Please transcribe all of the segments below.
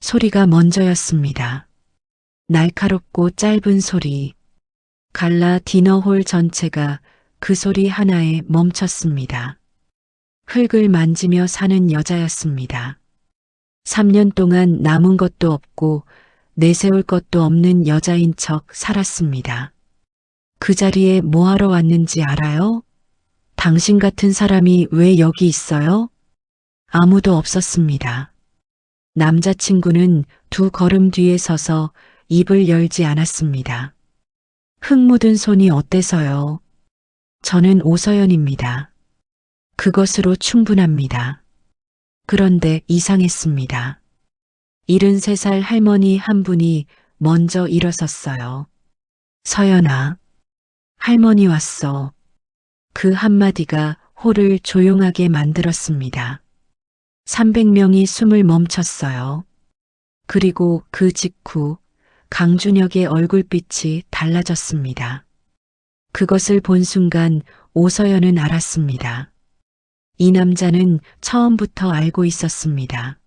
소리가 먼저였습니다. 날카롭고 짧은 소리. 갈라 디너홀 전체가 그 소리 하나에 멈췄습니다. 흙을 만지며 사는 여자였습니다. 3년 동안 남은 것도 없고 내세울 것도 없는 여자인 척 살았습니다. 그 자리에 뭐하러 왔는지 알아요? 당신 같은 사람이 왜 여기 있어요? 아무도 없었습니다. 남자친구는 2걸음 뒤에 서서 입을 열지 않았습니다. 흙 묻은 손이 어때서요? 저는 오서연입니다. 그것으로 충분합니다. 그런데 이상했습니다. 73살 할머니 한 분이 먼저 일어섰어요. 서연아, 할머니 왔어. 그 한마디가 홀을 조용하게 만들었습니다. 300명이 숨을 멈췄어요. 그리고 그 직후 강준혁의 얼굴빛이 달라졌습니다. 그것을 본 순간 오서연은 알았습니다. 이 남자는 처음부터 알고 있었습니다.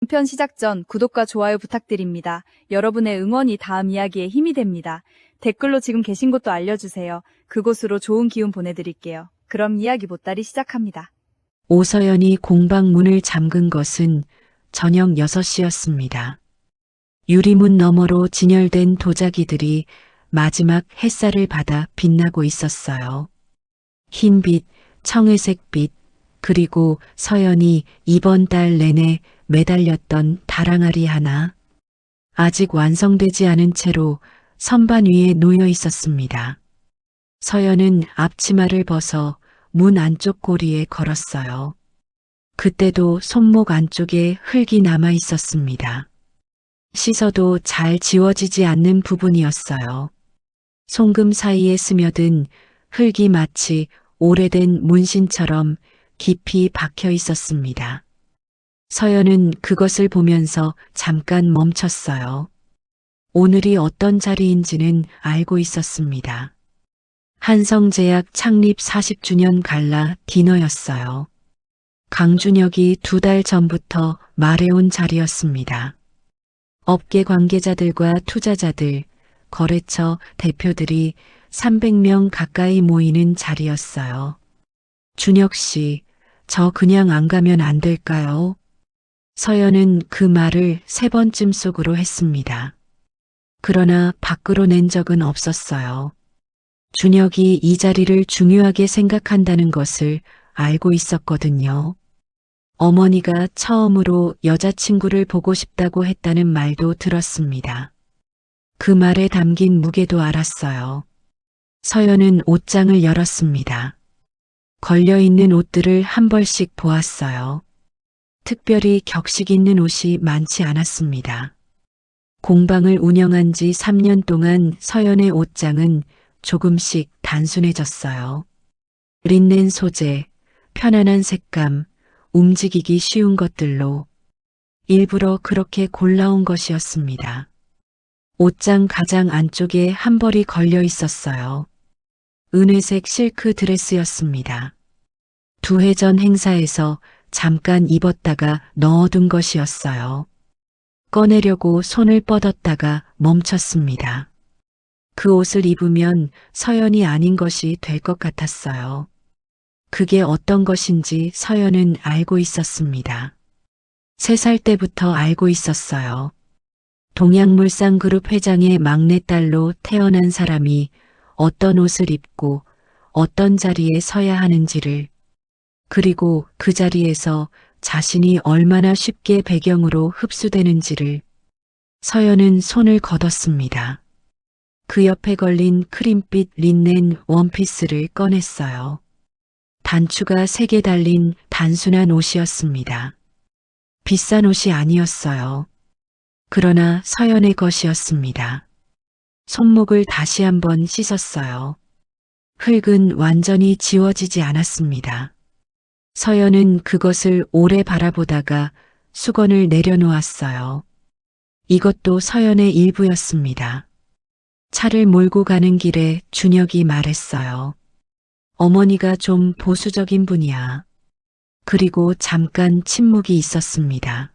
편 시작 전 구독과 좋아요 부탁드립니다. 여러분의 응원이 다음 이야기에 힘이 됩니다. 댓글로 지금 계신 곳도 알려주세요. 그곳으로 좋은 기운 보내드릴게요. 그럼 이야기 보따리 시작합니다. 오서연이 공방 문을 잠근 것은 저녁 6시였습니다. 유리문 너머로 진열된 도자기들이 마지막 햇살을 받아 빛나고 있었어요. 흰빛, 청회색빛, 그리고 서연이 이번 달 내내 매달렸던 다랑아리 하나. 아직 완성되지 않은 채로 선반 위에 놓여 있었습니다. 서연은 앞치마를 벗어 문 안쪽 고리에 걸었어요. 그때도 손목 안쪽에 흙이 남아 있었습니다. 씻어도 잘 지워지지 않는 부분이었어요. 송금 사이에 스며든 흙이 마치 오래된 문신처럼 깊이 박혀 있었습니다. 서연은 그것을 보면서 잠깐 멈췄어요. 오늘이 어떤 자리인지는 알고 있었습니다. 한성제약 창립 40주년 갈라 디너였어요. 강준혁이 2달 전부터 말해온 자리였습니다. 업계 관계자들과 투자자들, 거래처 대표들이 300명 가까이 모이는 자리였어요. 준혁 씨, 저 그냥 안 가면 안 될까요? 서연은 그 말을 3번쯤 속으로 했습니다. 그러나 밖으로 낸 적은 없었어요. 준혁이 이 자리를 중요하게 생각한다는 것을 알고 있었거든요. 어머니가 처음으로 여자친구를 보고 싶다고 했다는 말도 들었습니다. 그 말에 담긴 무게도 알았어요. 서연은 옷장을 열었습니다. 걸려있는 옷들을 한 벌씩 보았어요. 특별히 격식 있는 옷이 많지 않았습니다. 공방을 운영한 지 3년 동안 서연의 옷장은 조금씩 단순해졌어요. 린넨 소재, 편안한 색감, 움직이기 쉬운 것들로 일부러 그렇게 골라온 것이었습니다. 옷장 가장 안쪽에 한 벌이 걸려 있었어요. 은회색 실크 드레스였습니다. 2해 전 행사에서 잠깐 입었다가 넣어둔 것이었어요. 꺼내려고 손을 뻗었다가 멈췄습니다. 그 옷을 입으면 서연이 아닌 것이 될 것 같았어요. 그게 어떤 것인지 서연은 알고 있었습니다. 3살 때부터 알고 있었어요. 동양물산그룹 회장의 막내딸로 태어난 사람이 어떤 옷을 입고 어떤 자리에 서야 하는지를, 그리고 그 자리에서 자신이 얼마나 쉽게 배경으로 흡수되는지를. 서연은 손을 걷었습니다. 그 옆에 걸린 크림빛 린넨 원피스를 꺼냈어요. 단추가 3개 달린 단순한 옷이었습니다. 비싼 옷이 아니었어요. 그러나 서연의 것이었습니다. 손목을 다시 한번 씻었어요. 흙은 완전히 지워지지 않았습니다. 서연은 그것을 오래 바라보다가 수건을 내려놓았어요. 이것도 서연의 일부였습니다. 차를 몰고 가는 길에 준혁이 말했어요. 어머니가 좀 보수적인 분이야. 그리고 잠깐 침묵이 있었습니다.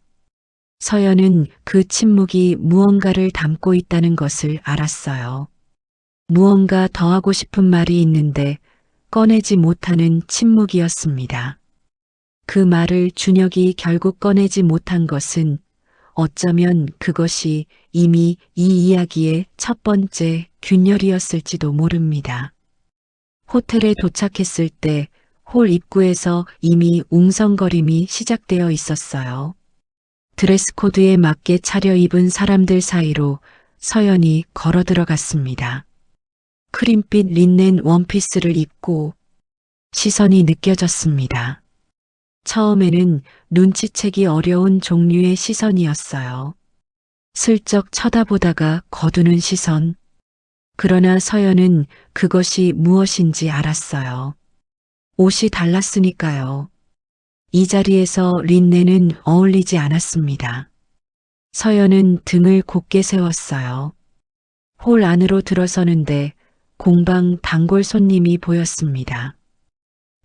서연은 그 침묵이 무언가를 담고 있다는 것을 알았어요. 무언가 더 하고 싶은 말이 있는데 꺼내지 못하는 침묵이었습니다. 그 말을 준혁이 결국 꺼내지 못한 것은 어쩌면 그것이 이미 이 이야기의 첫 번째 균열이었을지도 모릅니다. 호텔에 도착했을 때 홀 입구에서 이미 웅성거림이 시작되어 있었어요. 드레스 코드에 맞게 차려입은 사람들 사이로 서연이 걸어 들어갔습니다. 크림빛 린넨 원피스를 입고 시선이 느껴졌습니다. 처음에는 눈치채기 어려운 종류의 시선이었어요. 슬쩍 쳐다보다가 거두는 시선. 그러나 서연은 그것이 무엇인지 알았어요. 옷이 달랐으니까요. 이 자리에서 린넨은 어울리지 않았습니다. 서연은 등을 곧게 세웠어요. 홀 안으로 들어서는데 공방 단골 손님이 보였습니다.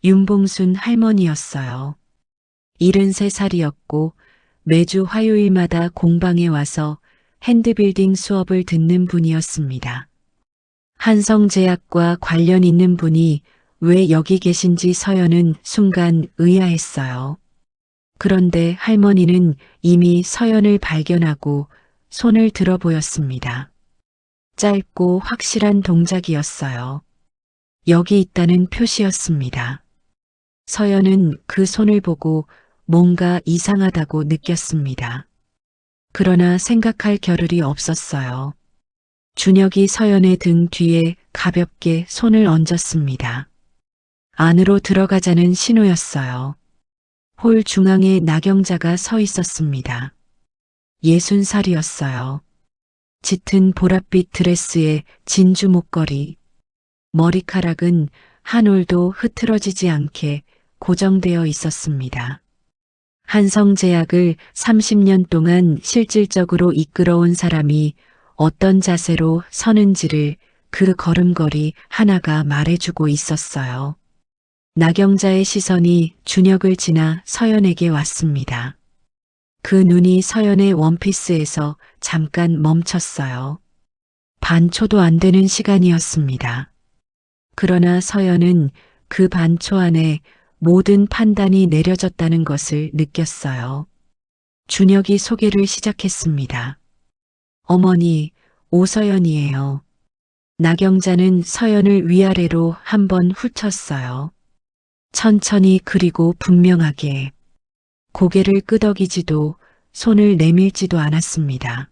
윤봉순 할머니였어요. 73살이었고 매주 화요일마다 공방에 와서 핸드빌딩 수업을 듣는 분이었습니다. 한성제약과 관련 있는 분이 왜 여기 계신지 서연은 순간 의아했어요. 그런데 할머니는 이미 서연을 발견하고 손을 들어 보였습니다. 짧고 확실한 동작이었어요. 여기 있다는 표시였습니다. 서연은 그 손을 보고 뭔가 이상하다고 느꼈습니다. 그러나 생각할 겨를이 없었어요. 준혁이 서연의 등 뒤에 가볍게 손을 얹었습니다. 안으로 들어가자는 신호였어요. 홀 중앙에 나경자가 서 있었습니다. 60살이었어요. 짙은 보랏빛 드레스에 진주 목걸이, 머리카락은 한 올도 흐트러지지 않게 고정되어 있었습니다. 한성제약을 30년 동안 실질적으로 이끌어온 사람이 어떤 자세로 서는지를 그 걸음걸이 하나가 말해주고 있었어요. 나경자의 시선이 준혁을 지나 서연에게 왔습니다. 그 눈이 서연의 원피스에서 잠깐 멈췄어요. 반초도 안 되는 시간이었습니다. 그러나 서연은 그 반초 안에 모든 판단이 내려졌다는 것을 느꼈어요. 준혁이 소개를 시작했습니다. 어머니, 오서연이에요. 나경자는 서연을 위아래로 한번 훑었어요. 천천히 그리고 분명하게. 고개를 끄덕이지도 손을 내밀지도 않았습니다.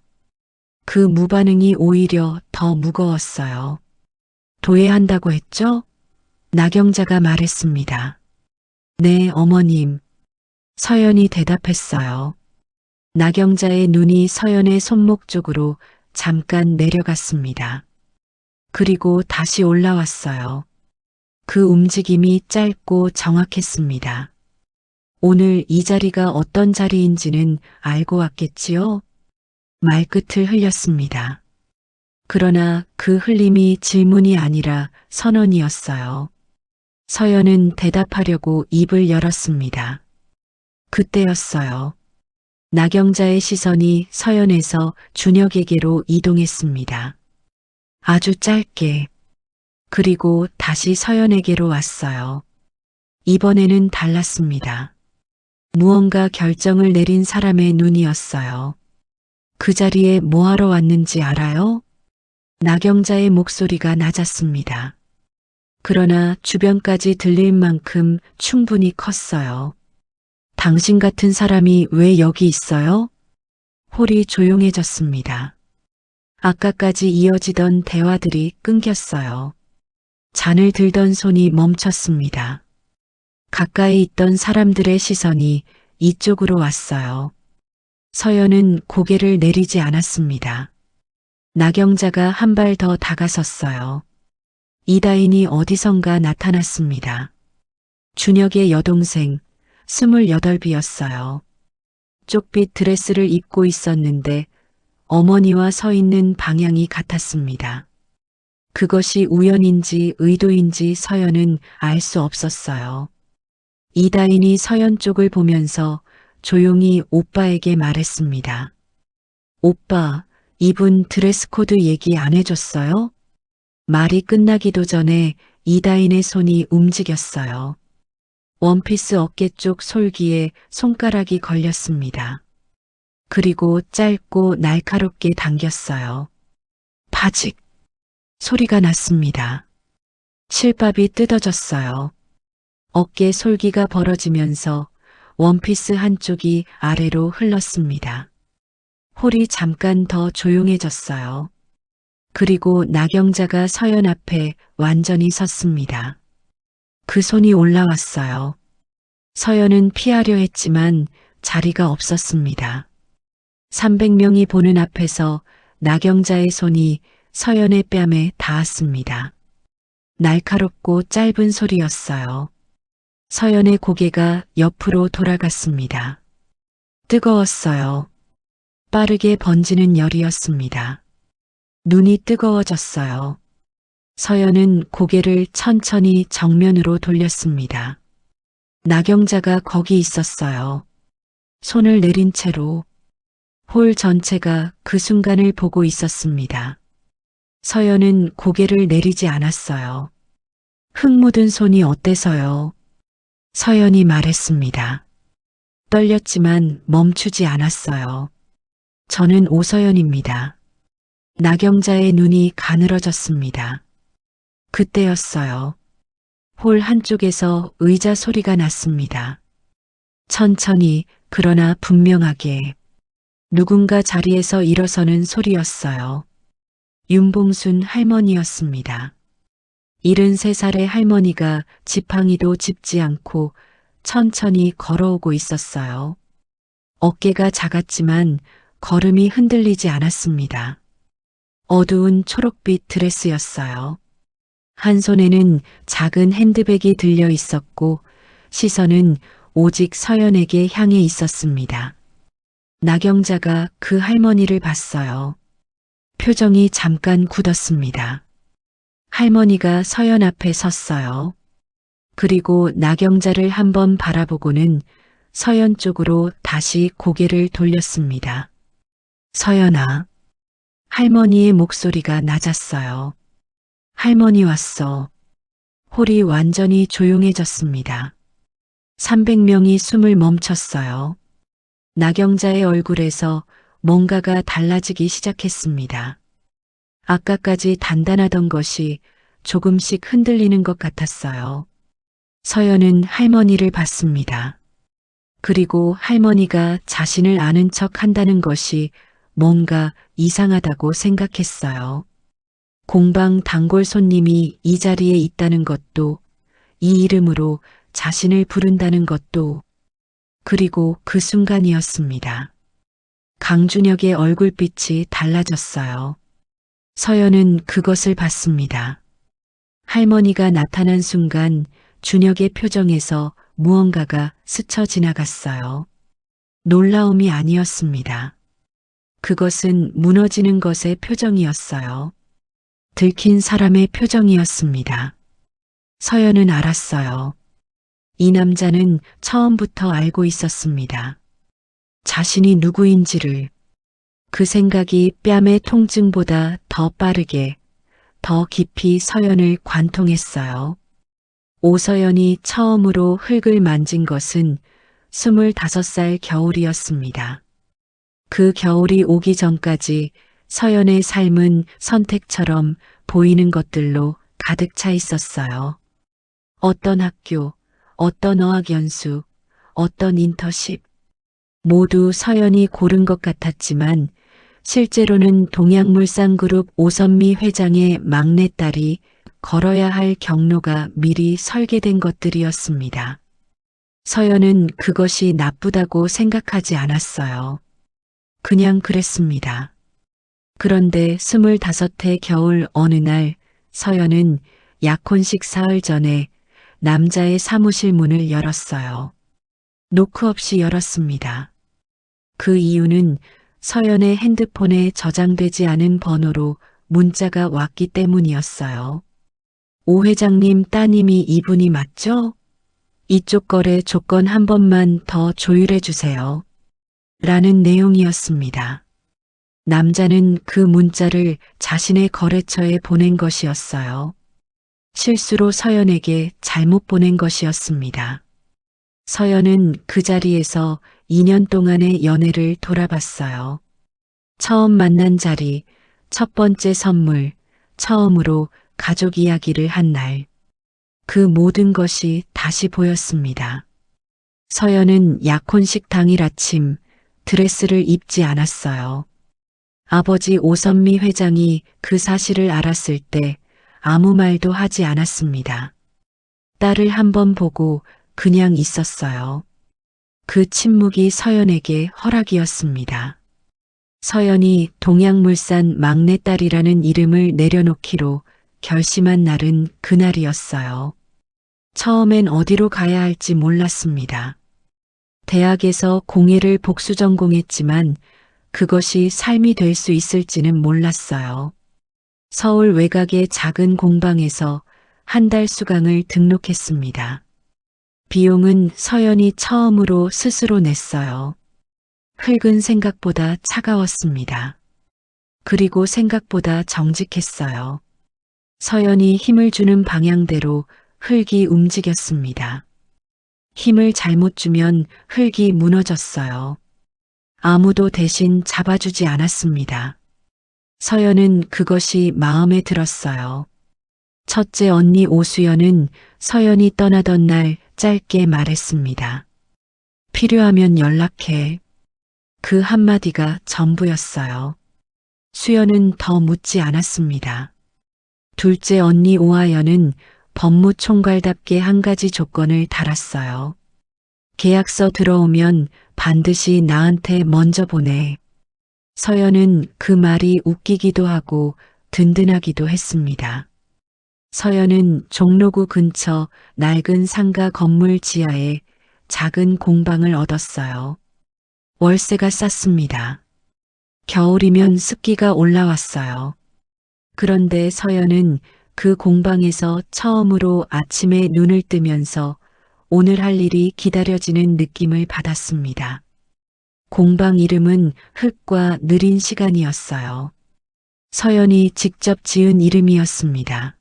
그 무반응이 오히려 더 무거웠어요. 도예한다고 했죠? 나경자가 말했습니다. 네, 어머님. 서연이 대답했어요. 나경자의 눈이 서연의 손목 쪽으로 잠깐 내려갔습니다. 그리고 다시 올라왔어요. 그 움직임이 짧고 정확했습니다. 오늘 이 자리가 어떤 자리인지는 알고 왔겠지요? 말끝을 흘렸습니다. 그러나 그 흘림이 질문이 아니라 선언이었어요. 서연은 대답하려고 입을 열었습니다. 그때였어요. 나경자의 시선이 서연에서 준혁에게로 이동했습니다. 아주 짧게. 그리고 다시 서연에게로 왔어요. 이번에는 달랐습니다. 무언가 결정을 내린 사람의 눈이었어요. 그 자리에 뭐하러 왔는지 알아요? 나경자의 목소리가 낮았습니다. 그러나 주변까지 들릴 만큼 충분히 컸어요. 당신 같은 사람이 왜 여기 있어요? 홀이 조용해졌습니다. 아까까지 이어지던 대화들이 끊겼어요. 잔을 들던 손이 멈췄습니다. 가까이 있던 사람들의 시선이 이쪽으로 왔어요. 서연은 고개를 내리지 않았습니다. 나경자가 한 발 더 다가섰어요. 이다인이 어디선가 나타났습니다. 준혁의 여동생, 28이었어요. 쪽빛 드레스를 입고 있었는데 어머니와 서 있는 방향이 같았습니다. 그것이 우연인지 의도인지 서연은 알 수 없었어요. 이다인이 서연 쪽을 보면서 조용히 오빠에게 말했습니다. 오빠, 이분 드레스 코드 얘기 안 해줬어요? 말이 끝나기도 전에 이다인의 손이 움직였어요. 원피스 어깨 쪽 솔기에 손가락이 걸렸습니다. 그리고 짧고 날카롭게 당겼어요. 파직! 소리가 났습니다. 실밥이 뜯어졌어요. 어깨 솔기가 벌어지면서 원피스 한쪽이 아래로 흘렀습니다. 홀이 잠깐 더 조용해졌어요. 그리고 나경자가 서연 앞에 완전히 섰습니다. 그 손이 올라왔어요. 서연은 피하려 했지만 자리가 없었습니다. 300명이 보는 앞에서 나경자의 손이 서연의 뺨에 닿았습니다. 날카롭고 짧은 소리였어요. 서연의 고개가 옆으로 돌아갔습니다. 뜨거웠어요. 빠르게 번지는 열이었습니다. 눈이 뜨거워졌어요. 서연은 고개를 천천히 정면으로 돌렸습니다. 나경자가 거기 있었어요. 손을 내린 채로 홀 전체가 그 순간을 보고 있었습니다. 서연은 고개를 내리지 않았어요. 흙 묻은 손이 어때서요? 서연이 말했습니다. 떨렸지만 멈추지 않았어요. 저는 오서연입니다. 나경자의 눈이 가늘어졌습니다. 그때였어요. 홀 한쪽에서 의자 소리가 났습니다. 천천히 그러나 분명하게 누군가 자리에서 일어서는 소리였어요. 윤봉순 할머니였습니다. 73살의 할머니가 지팡이도 짚지 않고 천천히 걸어오고 있었어요. 어깨가 작았지만 걸음이 흔들리지 않았습니다. 어두운 초록빛 드레스였어요. 한 손에는 작은 핸드백이 들려 있었고 시선은 오직 서연에게 향해 있었습니다. 나경자가 그 할머니를 봤어요. 표정이 잠깐 굳었습니다. 할머니가 서연 앞에 섰어요. 그리고 나경자를 한번 바라보고는 서연 쪽으로 다시 고개를 돌렸습니다. 서연아. 할머니의 목소리가 낮았어요. 할머니 왔어. 홀이 완전히 조용해졌습니다. 300명이 숨을 멈췄어요. 나경자의 얼굴에서 뭔가가 달라지기 시작했습니다. 아까까지 단단하던 것이 조금씩 흔들리는 것 같았어요. 서연은 할머니를 봤습니다. 그리고 할머니가 자신을 아는 척 한다는 것이 뭔가 이상하다고 생각했어요. 공방 단골 손님이 이 자리에 있다는 것도, 이 이름으로 자신을 부른다는 것도, 그리고 그 순간이었습니다. 강준혁의 얼굴빛이 달라졌어요. 서연은 그것을 봤습니다. 할머니가 나타난 순간 준혁의 표정에서 무언가가 스쳐 지나갔어요. 놀라움이 아니었습니다. 그것은 무너지는 것의 표정이었어요. 들킨 사람의 표정이었습니다. 서연은 알았어요. 이 남자는 처음부터 알고 있었습니다. 자신이 누구인지를. 그 생각이 뺨의 통증보다 더 빠르게, 더 깊이 서연을 관통했어요. 오서연이 처음으로 흙을 만진 것은 25살 겨울이었습니다. 그 겨울이 오기 전까지 서연의 삶은 선택처럼 보이는 것들로 가득 차 있었어요. 어떤 학교, 어떤 어학연수, 어떤 인터십, 모두 서연이 고른 것 같았지만 실제로는 동양물산그룹 오선미 회장의 막내딸이 걸어야 할 경로가 미리 설계된 것들이었습니다. 서연은 그것이 나쁘다고 생각하지 않았어요. 그냥 그랬습니다. 그런데 25해 겨울 어느 날 서연은 약혼식 사흘 전에 남자의 사무실 문을 열었어요. 노크 없이 열었습니다. 그 이유는 서연의 핸드폰에 저장되지 않은 번호로 문자가 왔기 때문이었어요. 오 회장님 따님이 이분이 맞죠? 이쪽 거래 조건 한 번만 더 조율해 주세요. 라는 내용이었습니다. 남자는 그 문자를 자신의 거래처에 보낸 것이었어요. 실수로 서연에게 잘못 보낸 것이었습니다. 서연은 그 자리에서 2년 동안의 연애를 돌아봤어요. 처음 만난 자리, 첫 번째 선물, 처음으로 가족 이야기를 한 날. 그 모든 것이 다시 보였습니다. 서연은 약혼식 당일 아침 드레스를 입지 않았어요. 아버지 오선미 회장이 그 사실을 알았을 때 아무 말도 하지 않았습니다. 딸을 한번 보고 그냥 있었어요. 그 침묵이 서연에게 허락이었습니다. 서연이 동양물산 막내딸이라는 이름을 내려놓기로 결심한 날은 그날이었어요. 처음엔 어디로 가야 할지 몰랐습니다. 대학에서 공예를 복수 전공했지만 그것이 삶이 될 수 있을지는 몰랐어요. 서울 외곽의 작은 공방에서 한 달 수강을 등록했습니다. 비용은 서연이 처음으로 스스로 냈어요. 흙은 생각보다 차가웠습니다. 그리고 생각보다 정직했어요. 서연이 힘을 주는 방향대로 흙이 움직였습니다. 힘을 잘못 주면 흙이 무너졌어요. 아무도 대신 잡아주지 않았습니다. 서연은 그것이 마음에 들었어요. 첫째 언니 오수연은 서연이 떠나던 날 짧게 말했습니다. 필요하면 연락해. 그 한마디가 전부였어요. 수연은 더 묻지 않았습니다. 둘째 언니 오하연은 법무총괄답게 한 가지 조건을 달았어요. 계약서 들어오면 반드시 나한테 먼저 보내. 서연은 그 말이 웃기기도 하고 든든하기도 했습니다. 서연은 종로구 근처 낡은 상가 건물 지하에 작은 공방을 얻었어요. 월세가 쌌습니다. 겨울이면 습기가 올라왔어요. 그런데 서연은 그 공방에서 처음으로 아침에 눈을 뜨면서 오늘 할 일이 기다려지는 느낌을 받았습니다. 공방 이름은 흙과 느린 시간이었어요. 서연이 직접 지은 이름이었습니다.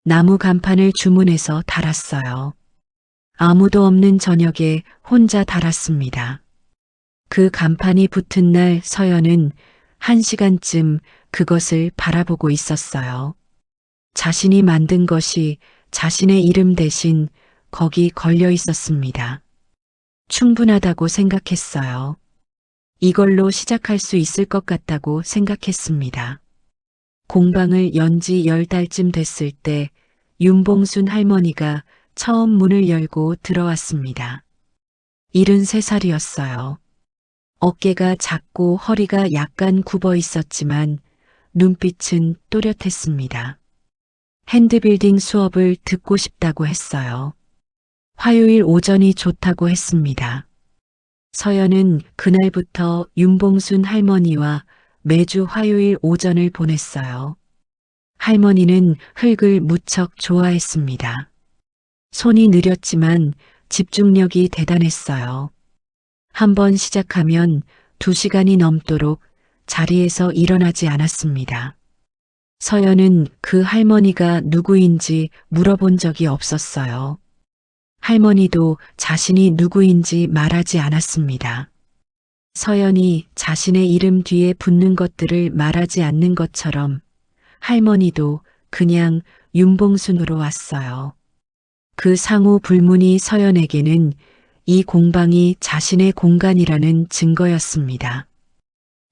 나무 간판을 주문해서 달았어요. 아무도 없는 저녁에 혼자 달았습니다. 그 간판이 붙은 날 서연은 1시간쯤 그것을 바라보고 있었어요. 자신이 만든 것이 자신의 이름 대신 거기 걸려 있었습니다. 충분하다고 생각했어요. 이걸로 시작할 수 있을 것 같다고 생각했습니다. 공방을 연 지 10달쯤 됐을 때 윤봉순 할머니가 처음 문을 열고 들어왔습니다. 73살이었어요. 어깨가 작고 허리가 약간 굽어 있었지만 눈빛은 또렷했습니다. 핸드빌딩 수업을 듣고 싶다고 했어요. 화요일 오전이 좋다고 했습니다. 서연은 그날부터 윤봉순 할머니와 매주 화요일 오전을 보냈어요. 할머니는 흙을 무척 좋아했습니다. 손이 느렸지만 집중력이 대단했어요. 한번 시작하면 2시간이 넘도록 자리에서 일어나지 않았습니다. 서연은 그 할머니가 누구인지 물어본 적이 없었어요. 할머니도 자신이 누구인지 말하지 않았습니다. 서연이 자신의 이름 뒤에 붙는 것들을 말하지 않는 것처럼 할머니도 그냥 윤봉순으로 왔어요. 그 상호 불문이 서연에게는 이 공방이 자신의 공간이라는 증거였습니다.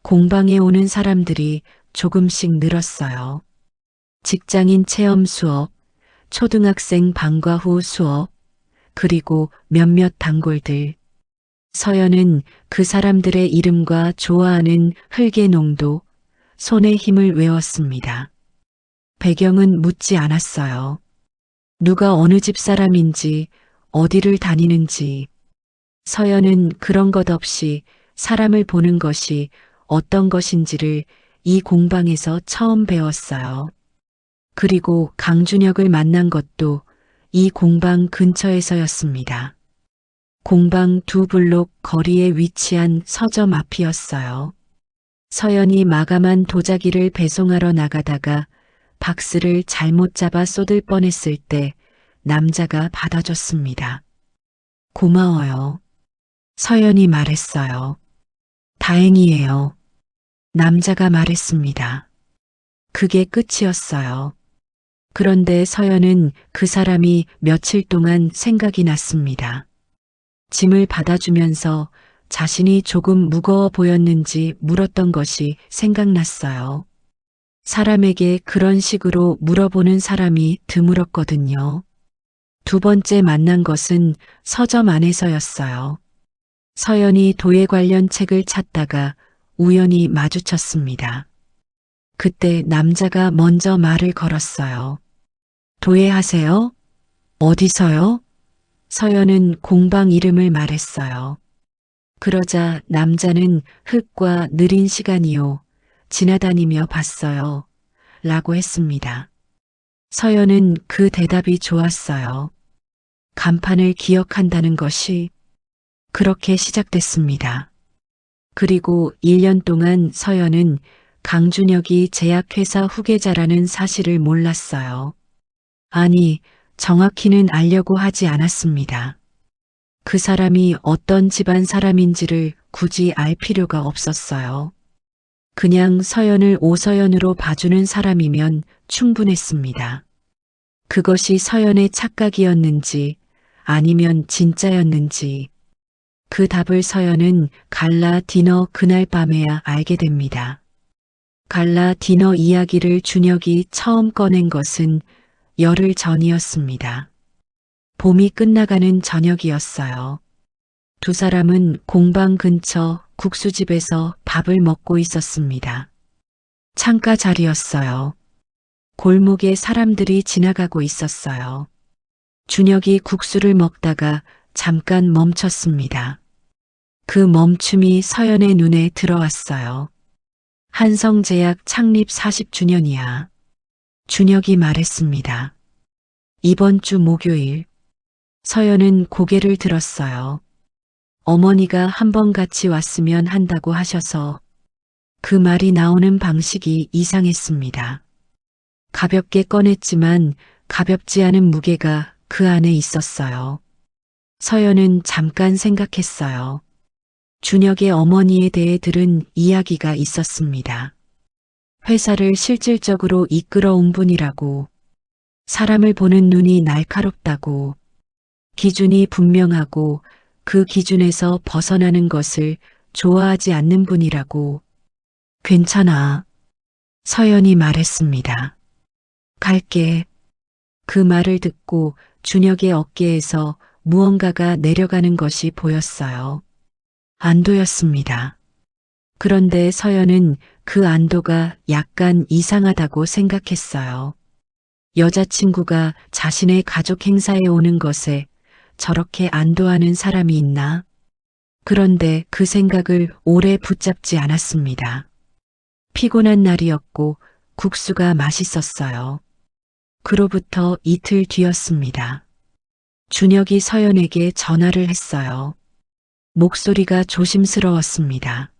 공방에 오는 사람들이 조금씩 늘었어요. 직장인 체험 수업, 초등학생 방과 후 수업, 그리고 몇몇 단골들. 서연은 그 사람들의 이름과 좋아하는 흙의 농도, 손의 힘을 외웠습니다. 배경은 묻지 않았어요. 누가 어느 집 사람인지, 어디를 다니는지. 서연은 그런 것 없이 사람을 보는 것이 어떤 것인지를 이 공방에서 처음 배웠어요. 그리고 강준혁을 만난 것도 이 공방 근처에서였습니다. 공방 두 블록 거리에 위치한 서점 앞이었어요. 서연이 마감한 도자기를 배송하러 나가다가 박스를 잘못 잡아 쏟을 뻔했을 때 남자가 받아줬습니다. 고마워요. 서연이 말했어요. 다행이에요. 남자가 말했습니다. 그게 끝이었어요. 그런데 서연은 그 사람이 며칠 동안 생각이 났습니다. 짐을 받아주면서 자신이 조금 무거워 보였는지 물었던 것이 생각났어요. 사람에게 그런 식으로 물어보는 사람이 드물었거든요. 두 번째 만난 것은 서점 안에서였어요. 서연이 도예 관련 책을 찾다가 우연히 마주쳤습니다. 그때 남자가 먼저 말을 걸었어요. 도예하세요? 어디서요? 서연은 공방 이름을 말했어요. 그러자 남자는 흙과 느린 시간이요. 지나다니며 봤어요. 라고 했습니다. 서연은 그 대답이 좋았어요. 간판을 기억한다는 것이 그렇게 시작됐습니다. 그리고 1년 동안 서연은 강준혁이 제약회사 후계자라는 사실을 몰랐어요. 아니, 정확히는 알려고 하지 않았습니다. 그 사람이 어떤 집안 사람인지를 굳이 알 필요가 없었어요. 그냥 서연을 오서연으로 봐주는 사람이면 충분했습니다. 그것이 서연의 착각이었는지 아니면 진짜였는지 그 답을 서연은 갈라 디너 그날 밤에야 알게 됩니다. 갈라 디너 이야기를 준혁이 처음 꺼낸 것은 열흘 전이었습니다. 봄이 끝나가는 저녁이었어요. 두 사람은 공방 근처 국수집에서 밥을 먹고 있었습니다. 창가 자리였어요. 골목에 사람들이 지나가고 있었어요. 준혁이 국수를 먹다가 잠깐 멈췄습니다. 그 멈춤이 서연의 눈에 들어왔어요. 한성제약 창립 40주년이야. 준혁이 말했습니다. 이번 주 목요일. 서연은 고개를 들었어요. 어머니가 한번 같이 왔으면 한다고 하셔서 그 말이 나오는 방식이 이상했습니다. 가볍게 꺼냈지만 가볍지 않은 무게가 그 안에 있었어요. 서연은 잠깐 생각했어요. 준혁의 어머니에 대해 들은 이야기가 있었습니다. 회사를 실질적으로 이끌어온 분이라고, 사람을 보는 눈이 날카롭다고, 기준이 분명하고 그 기준에서 벗어나는 것을 좋아하지 않는 분이라고. 괜찮아. 서연이 말했습니다. 갈게. 그 말을 듣고 준혁의 어깨에서 무언가가 내려가는 것이 보였어요. 안도였습니다. 그런데 서연은 그 안도가 약간 이상하다고 생각했어요. 여자친구가 자신의 가족 행사에 오는 것에 저렇게 안도하는 사람이 있나? 그런데 그 생각을 오래 붙잡지 않았습니다. 피곤한 날이었고 국수가 맛있었어요. 그로부터 이틀 뒤였습니다. 준혁이 서연에게 전화를 했어요. 목소리가 조심스러웠습니다.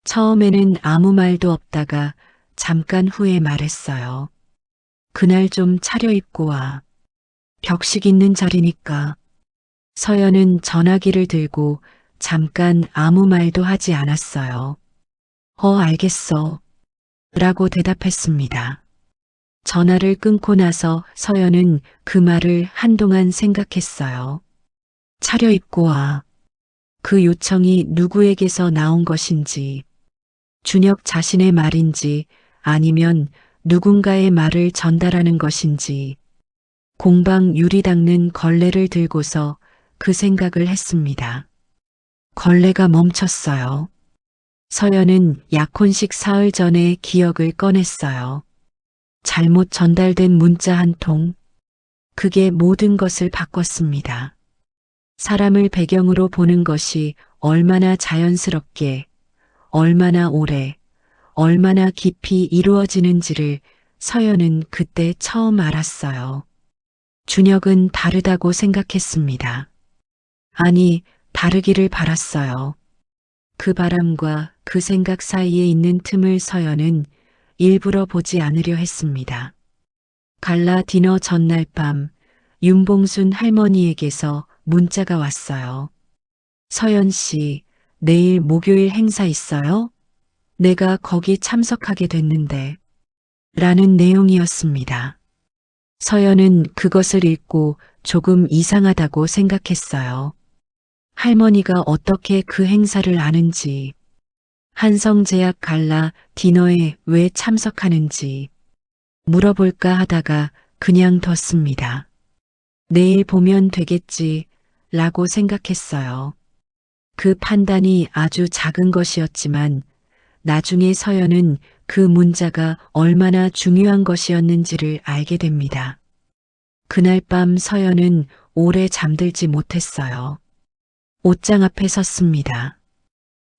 처음에는 아무 말도 없다가 잠깐 후에 말했어요. 그날 좀 차려입고 와. 격식 있는 자리니까. 서연은 전화기를 들고 잠깐 아무 말도 하지 않았어요. 알겠어. 라고 대답했습니다. 전화를 끊고 나서 서연은 그 말을 한동안 생각했어요. 차려입고 와. 그 요청이 누구에게서 나온 것인지, 준혁 자신의 말인지 아니면 누군가의 말을 전달하는 것인지, 공방 유리 닦는 걸레를 들고서 그 생각을 했습니다. 걸레가 멈췄어요. 서연은 약혼식 사흘 전의 기억을 꺼냈어요. 잘못 전달된 문자 한 통. 그게 모든 것을 바꿨습니다. 사람을 배경으로 보는 것이 얼마나 자연스럽게, 얼마나 오래, 얼마나 깊이 이루어지는지를 서연은 그때 처음 알았어요. 준혁은 다르다고 생각했습니다. 아니, 다르기를 바랐어요. 그 바람과 그 생각 사이에 있는 틈을 서연은 일부러 보지 않으려 했습니다. 갈라 디너 전날 밤 윤봉순 할머니에게서 문자가 왔어요. 서연 씨, 내일 목요일 행사 있어요? 내가 거기 참석하게 됐는데. 라는 내용이었습니다. 서연은 그것을 읽고 조금 이상하다고 생각했어요. 할머니가 어떻게 그 행사를 아는지, 한성제약 갈라 디너에 왜 참석하는지 물어볼까 하다가 그냥 뒀습니다. 내일 보면 되겠지 라고 생각했어요. 그 판단이 아주 작은 것이었지만 나중에 서연은 그 문자가 얼마나 중요한 것이었는지를 알게 됩니다. 그날 밤 서연은 오래 잠들지 못했어요. 옷장 앞에 섰습니다.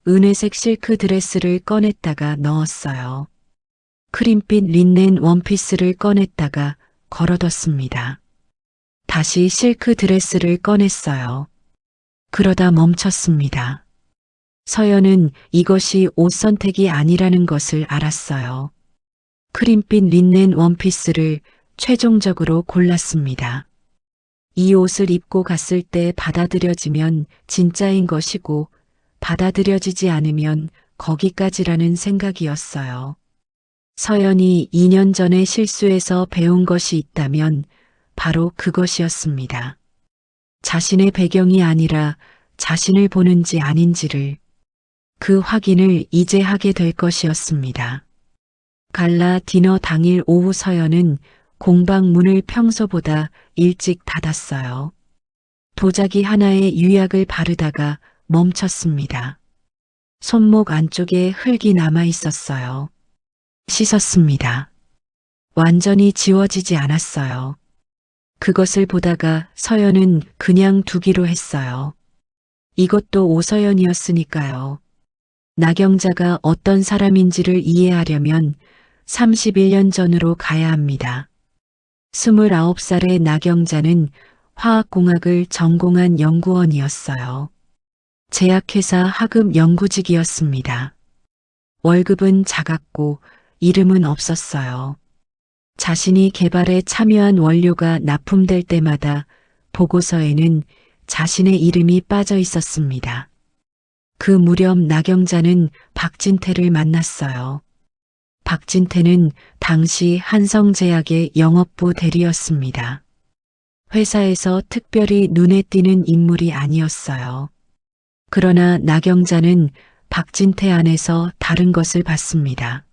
은회색 실크 드레스를 꺼냈다가 넣었어요. 크림빛 린넨 원피스를 꺼냈다가 걸어뒀습니다. 다시 실크 드레스를 꺼냈어요. 그러다 멈췄습니다. 서연은 이것이 옷 선택이 아니라는 것을 알았어요. 크림빛 린넨 원피스를 최종적으로 골랐습니다. 이 옷을 입고 갔을 때 받아들여지면 진짜인 것이고 받아들여지지 않으면 거기까지라는 생각이었어요. 서연이 2년 전에 실수해서 배운 것이 있다면 바로 그것이었습니다. 자신의 배경이 아니라 자신을 보는지 아닌지를 그 확인을 이제 하게 될 것이었습니다. 갈라 디너 당일 오후 서연은 공방 문을 평소보다 일찍 닫았어요. 도자기 하나에 유약을 바르다가 멈췄습니다. 손목 안쪽에 흙이 남아 있었어요. 씻었습니다. 완전히 지워지지 않았어요. 그것을 보다가 서연은 그냥 두기로 했어요. 이것도 오서연이었으니까요. 나경자가 어떤 사람인지를 이해하려면 31년 전으로 가야 합니다. 29살의 나경자는 화학공학을 전공한 연구원이었어요. 제약회사 하급 연구직이었습니다. 월급은 작았고 이름은 없었어요. 자신이 개발에 참여한 원료가 납품될 때마다 보고서에는 자신의 이름이 빠져 있었습니다. 그 무렵 나경자는 박진태를 만났어요. 박진태는 당시 한성제약의 영업부 대리였습니다. 회사에서 특별히 눈에 띄는 인물이 아니었어요. 그러나 나경자는 박진태 안에서 다른 것을 봤습니다.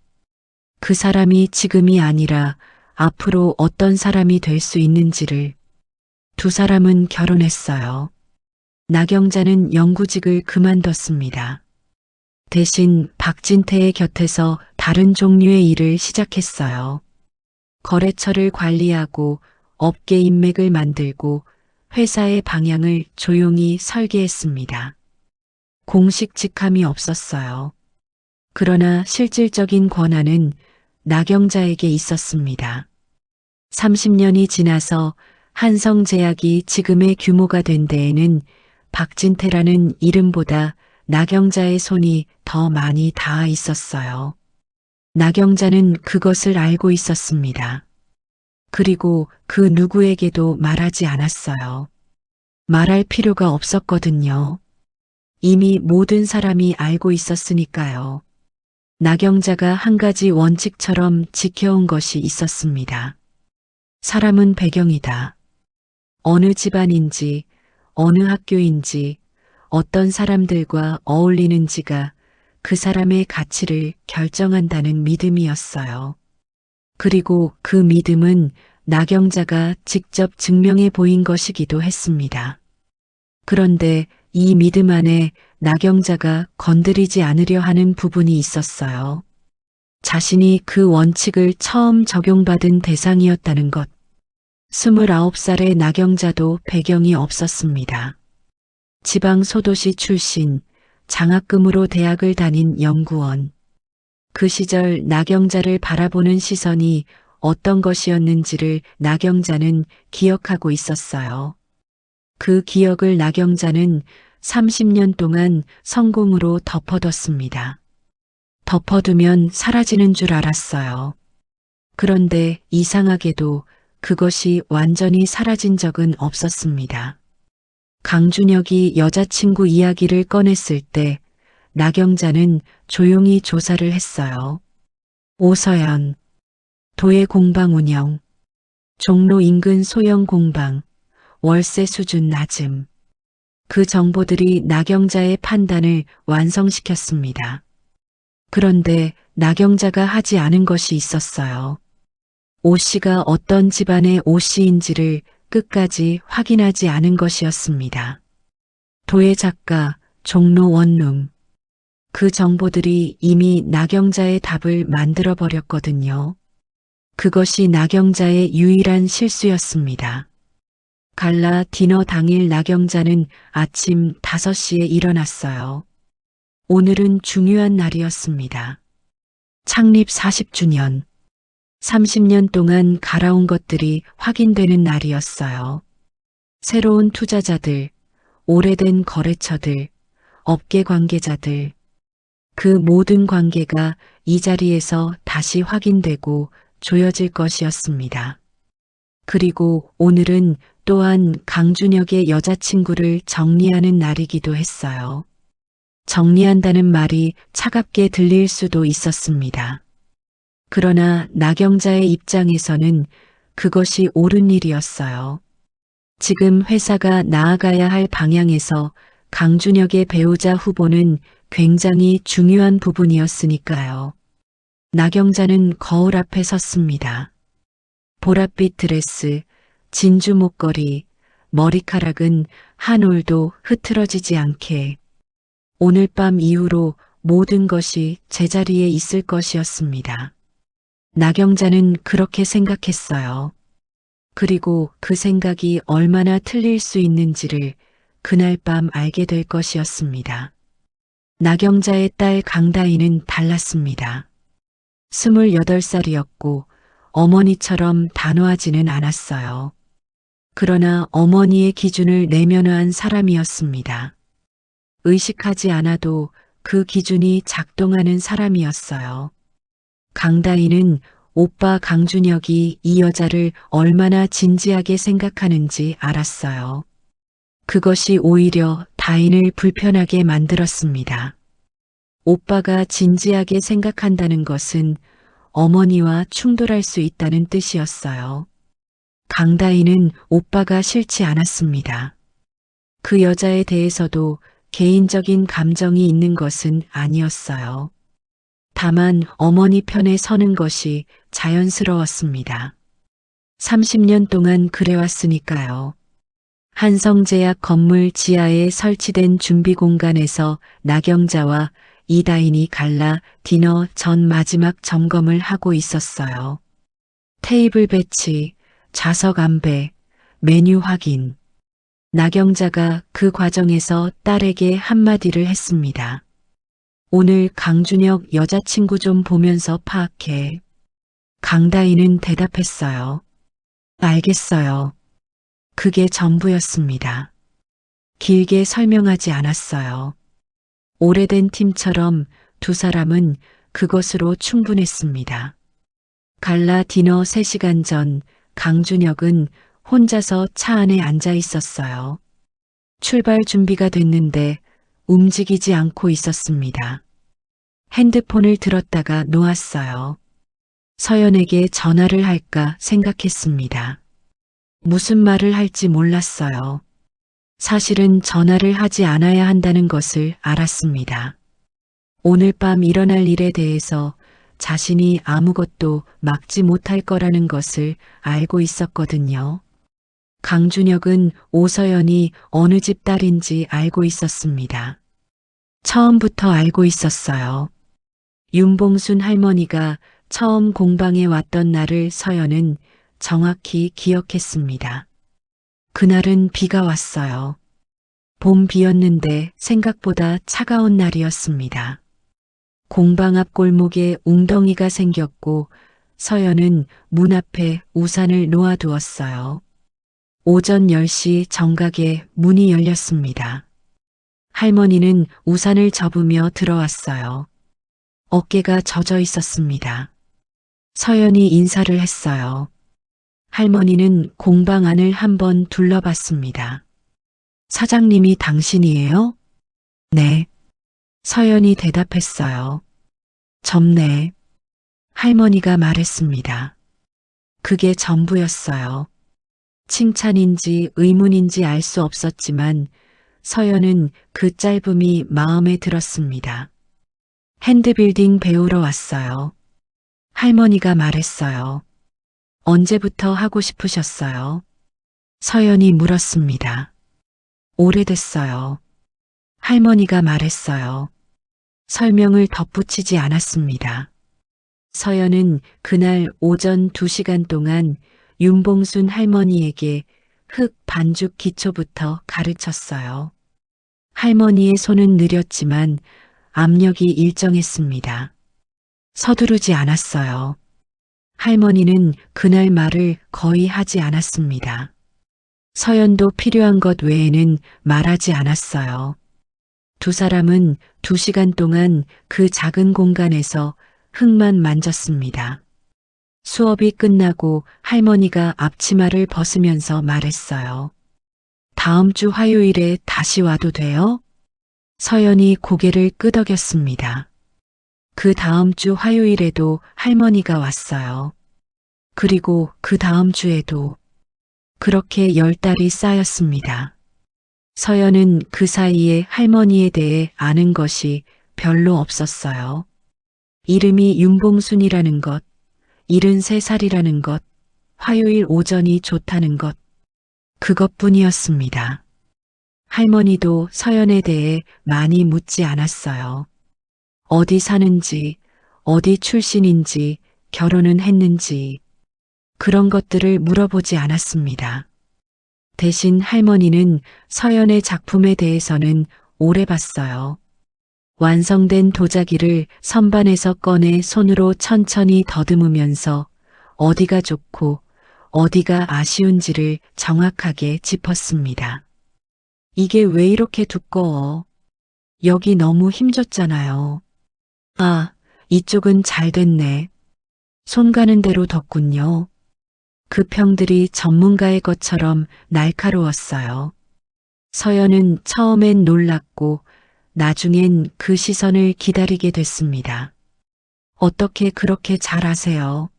그 사람이 지금이 아니라 앞으로 어떤 사람이 될 수 있는지를. 두 사람은 결혼했어요. 나경자는 연구직을 그만뒀습니다. 대신 박진태의 곁에서 다른 종류의 일을 시작했어요. 거래처를 관리하고 업계 인맥을 만들고 회사의 방향을 조용히 설계했습니다. 공식 직함이 없었어요. 그러나 실질적인 권한은 나경자에게 있었습니다. 30년이 지나서 한성제약이 지금의 규모가 된 데에는 박진태라는 이름보다 나경자의 손이 더 많이 닿아 있었어요. 나경자는 그것을 알고 있었습니다. 그리고 그 누구에게도 말하지 않았어요. 말할 필요가 없었거든요. 이미 모든 사람이 알고 있었으니까요. 나경자가 한 가지 원칙처럼 지켜온 것이 있었습니다. 사람은 배경이다. 어느 집안인지, 어느 학교인지, 어떤 사람들과 어울리는지가 그 사람의 가치를 결정한다는 믿음이었어요. 그리고 그 믿음은 나경자가 직접 증명해 보인 것이기도 했습니다. 그런데 이 믿음 안에 나경자가 건드리지 않으려 하는 부분이 있었어요. 자신이 그 원칙을 처음 적용받은 대상이었다는 것. 29살의 나경자도 배경이 없었습니다. 지방 소도시 출신, 장학금으로 대학을 다닌 연구원. 그 시절 나경자를 바라보는 시선이 어떤 것이었는지를 나경자는 기억하고 있었어요. 그 기억을 나경자는 30년 동안 성공으로 덮어뒀습니다. 덮어두면 사라지는 줄 알았어요. 그런데 이상하게도 그것이 완전히 사라진 적은 없었습니다. 강준혁이 여자친구 이야기를 꺼냈을 때 나경자는 조용히 조사를 했어요. 오서연, 도예 공방 운영, 종로 인근 소형 공방, 월세 수준 낮음. 그 정보들이 나경자의 판단을 완성시켰습니다. 그런데 나경자가 하지 않은 것이 있었어요. 오 씨가 어떤 집안의 오 씨인지를 끝까지 확인하지 않은 것이었습니다. 도예 작가, 종로 원룸. 그 정보들이 이미 나경자의 답을 만들어 버렸거든요. 그것이 나경자의 유일한 실수였습니다. 갈라 디너 당일 나경자는 아침 5시에 일어났어요. 오늘은 중요한 날이었습니다. 창립 40주년. 30년 동안 갈아온 것들이 확인되는 날이었어요. 새로운 투자자들, 오래된 거래처들, 업계 관계자들, 그 모든 관계가 이 자리에서 다시 확인되고 조여질 것이었습니다. 그리고 오늘은 또한 강준혁의 여자친구를 정리하는 날이기도 했어요. 정리한다는 말이 차갑게 들릴 수도 있었습니다. 그러나 나경자의 입장에서는 그것이 옳은 일이었어요. 지금 회사가 나아가야 할 방향에서 강준혁의 배우자 후보는 굉장히 중요한 부분이었으니까요. 나경자는 거울 앞에 섰습니다. 보랏빛 드레스, 진주 목걸이, 머리카락은 한 올도 흐트러지지 않게 오늘 밤 이후로 모든 것이 제자리에 있을 것이었습니다. 나경자는 그렇게 생각했어요. 그리고 그 생각이 얼마나 틀릴 수 있는지를 그날 밤 알게 될 것이었습니다. 나경자의 딸 강다희는 달랐습니다. 28살이었고 어머니처럼 단호하지는 않았어요. 그러나 어머니의 기준을 내면화한 사람이었습니다. 의식하지 않아도 그 기준이 작동하는 사람이었어요. 강다희는 오빠 강준혁이 이 여자를 얼마나 진지하게 생각하는지 알았어요. 그것이 오히려 다인을 불편하게 만들었습니다. 오빠가 진지하게 생각한다는 것은 어머니와 충돌할 수 있다는 뜻이었어요. 강다희는 오빠가 싫지 않았습니다. 그 여자에 대해서도 개인적인 감정이 있는 것은 아니었어요. 다만 어머니 편에 서는 것이 자연스러웠습니다. 30년 동안 그래왔으니까요. 한성제약 건물 지하에 설치된 준비 공간에서 나경자와 이다인이 갈라 디너 전 마지막 점검을 하고 있었어요. 테이블 배치, 좌석 안배, 메뉴 확인. 나경자가 그 과정에서 딸에게 한마디를 했습니다. 오늘 강준혁 여자친구 좀 보면서 파악해. 강다희는 대답했어요. 알겠어요. 그게 전부였습니다. 길게 설명하지 않았어요. 오래된 팀처럼 두 사람은 그것으로 충분했습니다. 갈라 디너 3시간 전 강준혁은 혼자서 차 안에 앉아 있었어요. 출발 준비가 됐는데 움직이지 않고 있었습니다. 핸드폰을 들었다가 놓았어요. 서연에게 전화를 할까 생각했습니다. 무슨 말을 할지 몰랐어요. 사실은 전화를 하지 않아야 한다는 것을 알았습니다. 오늘 밤 일어날 일에 대해서 자신이 아무것도 막지 못할 거라는 것을 알고 있었거든요. 강준혁은 오서연이 어느 집 딸인지 알고 있었습니다. 처음부터 알고 있었어요. 윤봉순 할머니가 처음 공방에 왔던 날을 서연은 정확히 기억했습니다. 그날은 비가 왔어요. 봄 비였는데 생각보다 차가운 날이었습니다. 공방 앞 골목에 웅덩이가 생겼고 서연은 문 앞에 우산을 놓아두었어요. 오전 10시 정각에 문이 열렸습니다. 할머니는 우산을 접으며 들어왔어요. 어깨가 젖어 있었습니다. 서연이 인사를 했어요. 할머니는 공방 안을 한번 둘러봤습니다. 사장님이 당신이에요? 네. 서연이 대답했어요. 접네. 할머니가 말했습니다. 그게 전부였어요. 칭찬인지 의문인지 알 수 없었지만 서연은 그 짧음이 마음에 들었습니다. 핸드빌딩 배우러 왔어요. 할머니가 말했어요. 언제부터 하고 싶으셨어요? 서연이 물었습니다. 오래됐어요. 할머니가 말했어요. 설명을 덧붙이지 않았습니다. 서연은 그날 오전 2시간 동안 윤봉순 할머니에게 흙 반죽 기초부터 가르쳤어요. 할머니의 손은 느렸지만 압력이 일정했습니다. 서두르지 않았어요. 할머니는 그날 말을 거의 하지 않았습니다. 서연도 필요한 것 외에는 말하지 않았어요. 두 사람은 2시간 동안 그 작은 공간에서 흙만 만졌습니다. 수업이 끝나고 할머니가 앞치마를 벗으면서 말했어요. 다음 주 화요일에 다시 와도 돼요? 서연이 고개를 끄덕였습니다. 그 다음 주 화요일에도 할머니가 왔어요. 그리고 그 다음 주에도 그렇게 10달이 쌓였습니다. 서연은 그 사이에 할머니에 대해 아는 것이 별로 없었어요. 이름이 윤봉순이라는 것, 73살이라는 것, 화요일 오전이 좋다는 것, 그것뿐이었습니다. 할머니도 서연에 대해 많이 묻지 않았어요. 어디 사는지, 어디 출신인지, 결혼은 했는지, 그런 것들을 물어보지 않았습니다. 대신 할머니는 서연의 작품에 대해서는 오래 봤어요. 완성된 도자기를 선반에서 꺼내 손으로 천천히 더듬으면서 어디가 좋고 어디가 아쉬운지를 정확하게 짚었습니다. 이게 왜 이렇게 두꺼워? 여기 너무 힘줬잖아요. 아, 이쪽은 잘 됐네. 손 가는 대로 뒀군요. 그 평들이 전문가의 것처럼 날카로웠어요. 서연은 처음엔 놀랐고 나중엔 그 시선을 기다리게 됐습니다. 어떻게 그렇게 잘 아세요?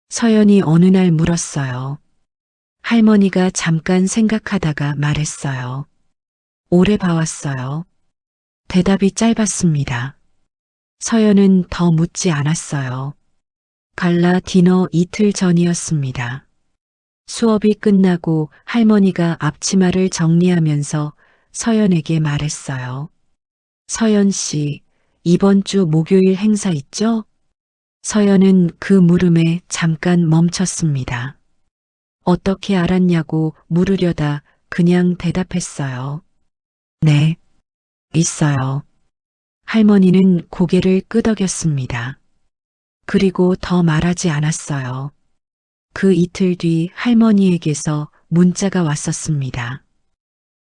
서연이 어느 날 물었어요. 할머니가 잠깐 생각하다가 말했어요. 오래 봐왔어요. 대답이 짧았습니다. 서연은 더 묻지 않았어요. 갈라 디너 이틀 전이었습니다. 수업이 끝나고 할머니가 앞치마를 정리하면서 서연에게 말했어요. 서연 씨, 이번 주 목요일 행사 있죠? 서연은 그 물음에 잠깐 멈췄습니다. 어떻게 알았냐고 물으려다 그냥 대답했어요. 네, 있어요. 할머니는 고개를 끄덕였습니다. 그리고 더 말하지 않았어요. 그 이틀 뒤 할머니에게서 문자가 왔었습니다.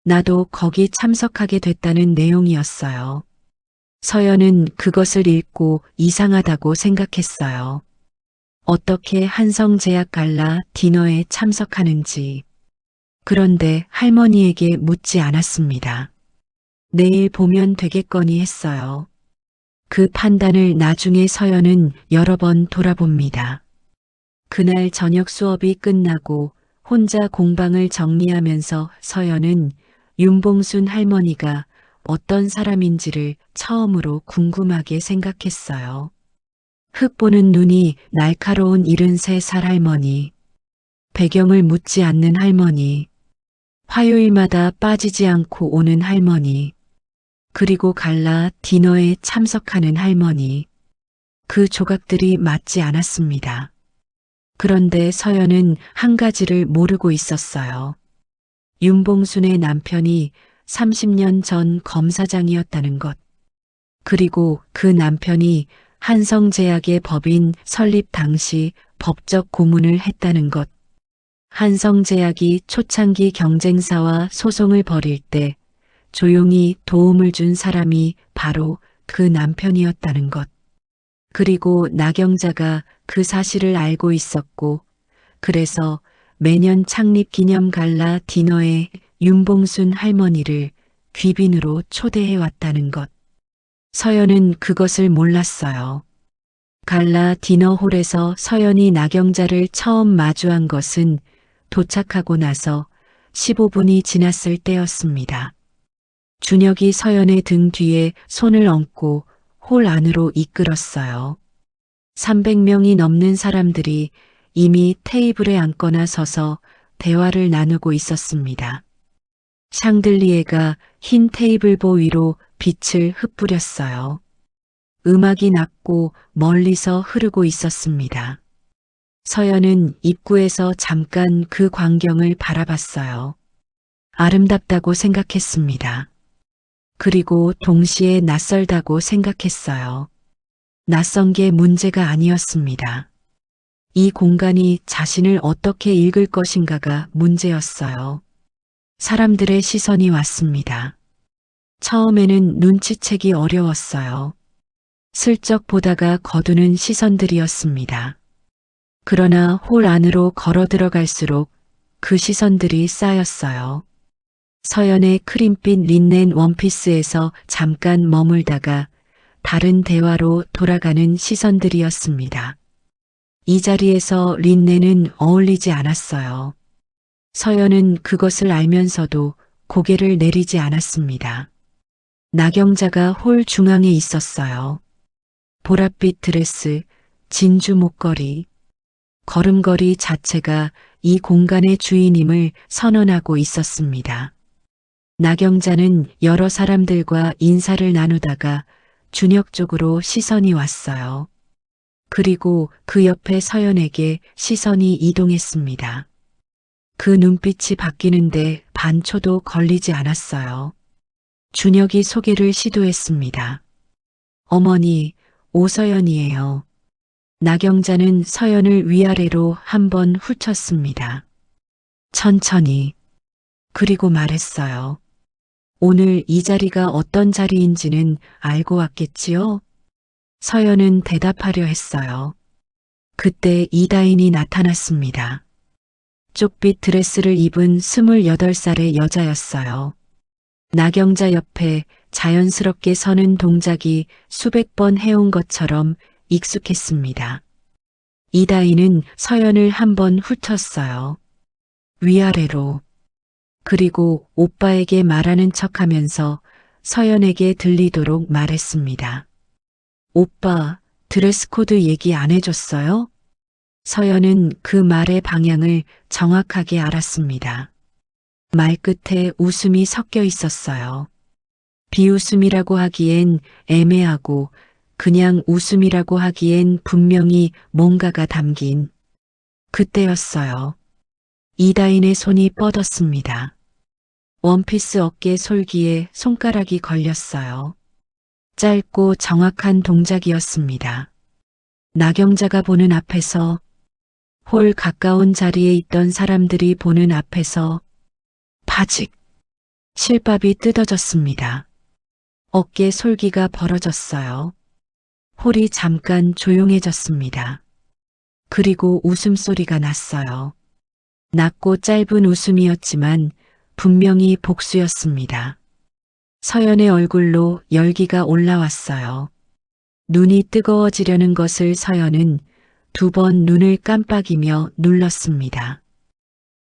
나도 거기 참석하게 됐다는 내용이었어요. 서연은 그것을 읽고 이상하다고 생각했어요. 어떻게 한성제약 갈라 디너에 참석하는지. 그런데 할머니에게 묻지 않았습니다. 내일 보면 되겠거니 했어요. 그 판단을 나중에 서연은 여러 번 돌아봅니다. 그날 저녁 수업이 끝나고 혼자 공방을 정리하면서 서연은 윤봉순 할머니가 어떤 사람인지를 처음으로 궁금하게 생각했어요. 흙 보는 눈이 날카로운 73살 할머니, 배경을 묻지 않는 할머니, 화요일마다 빠지지 않고 오는 할머니, 그리고 갈라 디너에 참석하는 할머니. 그 조각들이 맞지 않았습니다. 그런데 서연은 한 가지를 모르고 있었어요. 윤봉순의 남편이 30년 전 검사장이었다는 것. 그리고 그 남편이 한성제약의 법인 설립 당시 법적 고문을 했다는 것. 한성제약이 초창기 경쟁사와 소송을 벌일 때 조용히 도움을 준 사람이 바로 그 남편이었다는 것. 그리고 나경자가 그 사실을 알고 있었고, 그래서 매년 창립 기념 갈라 디너에 윤봉순 할머니를 귀빈으로 초대해 왔다는 것. 서연은 그것을 몰랐어요. 갈라 디너홀에서 서연이 나경자를 처음 마주한 것은 도착하고 나서 15분이 지났을 때였습니다. 준혁이 서연의 등 뒤에 손을 얹고 홀 안으로 이끌었어요. 300명이 넘는 사람들이 이미 테이블에 앉거나 서서 대화를 나누고 있었습니다. 샹들리에가 흰 테이블보 위로 빛을 흩뿌렸어요. 음악이 낮고 멀리서 흐르고 있었습니다. 서연은 입구에서 잠깐 그 광경을 바라봤어요. 아름답다고 생각했습니다. 그리고 동시에 낯설다고 생각했어요. 낯선 게 문제가 아니었습니다. 이 공간이 자신을 어떻게 읽을 것인가가 문제였어요. 사람들의 시선이 왔습니다. 처음에는 눈치채기 어려웠어요. 슬쩍 보다가 거두는 시선들이었습니다. 그러나 홀 안으로 걸어 들어갈수록 그 시선들이 쌓였어요. 서연의 크림빛 린넨 원피스에서 잠깐 머물다가 다른 대화로 돌아가는 시선들이었습니다. 이 자리에서 린넨은 어울리지 않았어요. 서연은 그것을 알면서도 고개를 내리지 않았습니다. 나경자가 홀 중앙에 있었어요. 보랏빛 드레스, 진주 목걸이, 걸음걸이 자체가 이 공간의 주인임을 선언하고 있었습니다. 나경자는 여러 사람들과 인사를 나누다가 준혁 쪽으로 시선이 왔어요. 그리고 그 옆에 서연에게 시선이 이동했습니다. 그 눈빛이 바뀌는데 반초도 걸리지 않았어요. 준혁이 소개를 시도했습니다. 어머니, 오서연이에요. 나경자는 서연을 위아래로 한번 훑었습니다. 천천히. 그리고 말했어요. 오늘 이 자리가 어떤 자리인지는 알고 왔겠지요? 서연은 대답하려 했어요. 그때 이다인이 나타났습니다. 쪽빛 드레스를 입은 28살의 여자였어요. 나경자 옆에 자연스럽게 서는 동작이 수백 번 해온 것처럼 익숙했습니다. 이다인은 서연을 한번 훑었어요. 위아래로. 그리고 오빠에게 말하는 척하면서 서연에게 들리도록 말했습니다. 오빠, 드레스 코드 얘기 안 해줬어요? 서연은 그 말의 방향을 정확하게 알았습니다. 말끝에 웃음이 섞여 있었어요. 비웃음이라고 하기엔 애매하고 그냥 웃음이라고 하기엔 분명히 뭔가가 담긴 그때였어요. 이다인의 손이 뻗었습니다. 원피스 어깨 솔기에 손가락이 걸렸어요. 짧고 정확한 동작이었습니다. 나경자가 보는 앞에서, 홀 가까운 자리에 있던 사람들이 보는 앞에서 바직 실밥이 뜯어졌습니다. 어깨 솔기가 벌어졌어요. 홀이 잠깐 조용해졌습니다. 그리고 웃음소리가 났어요. 낮고 짧은 웃음이었지만 분명히 복수였습니다. 서연의 얼굴로 열기가 올라왔어요. 눈이 뜨거워지려는 것을 서연은 2번 눈을 깜빡이며 눌렀습니다.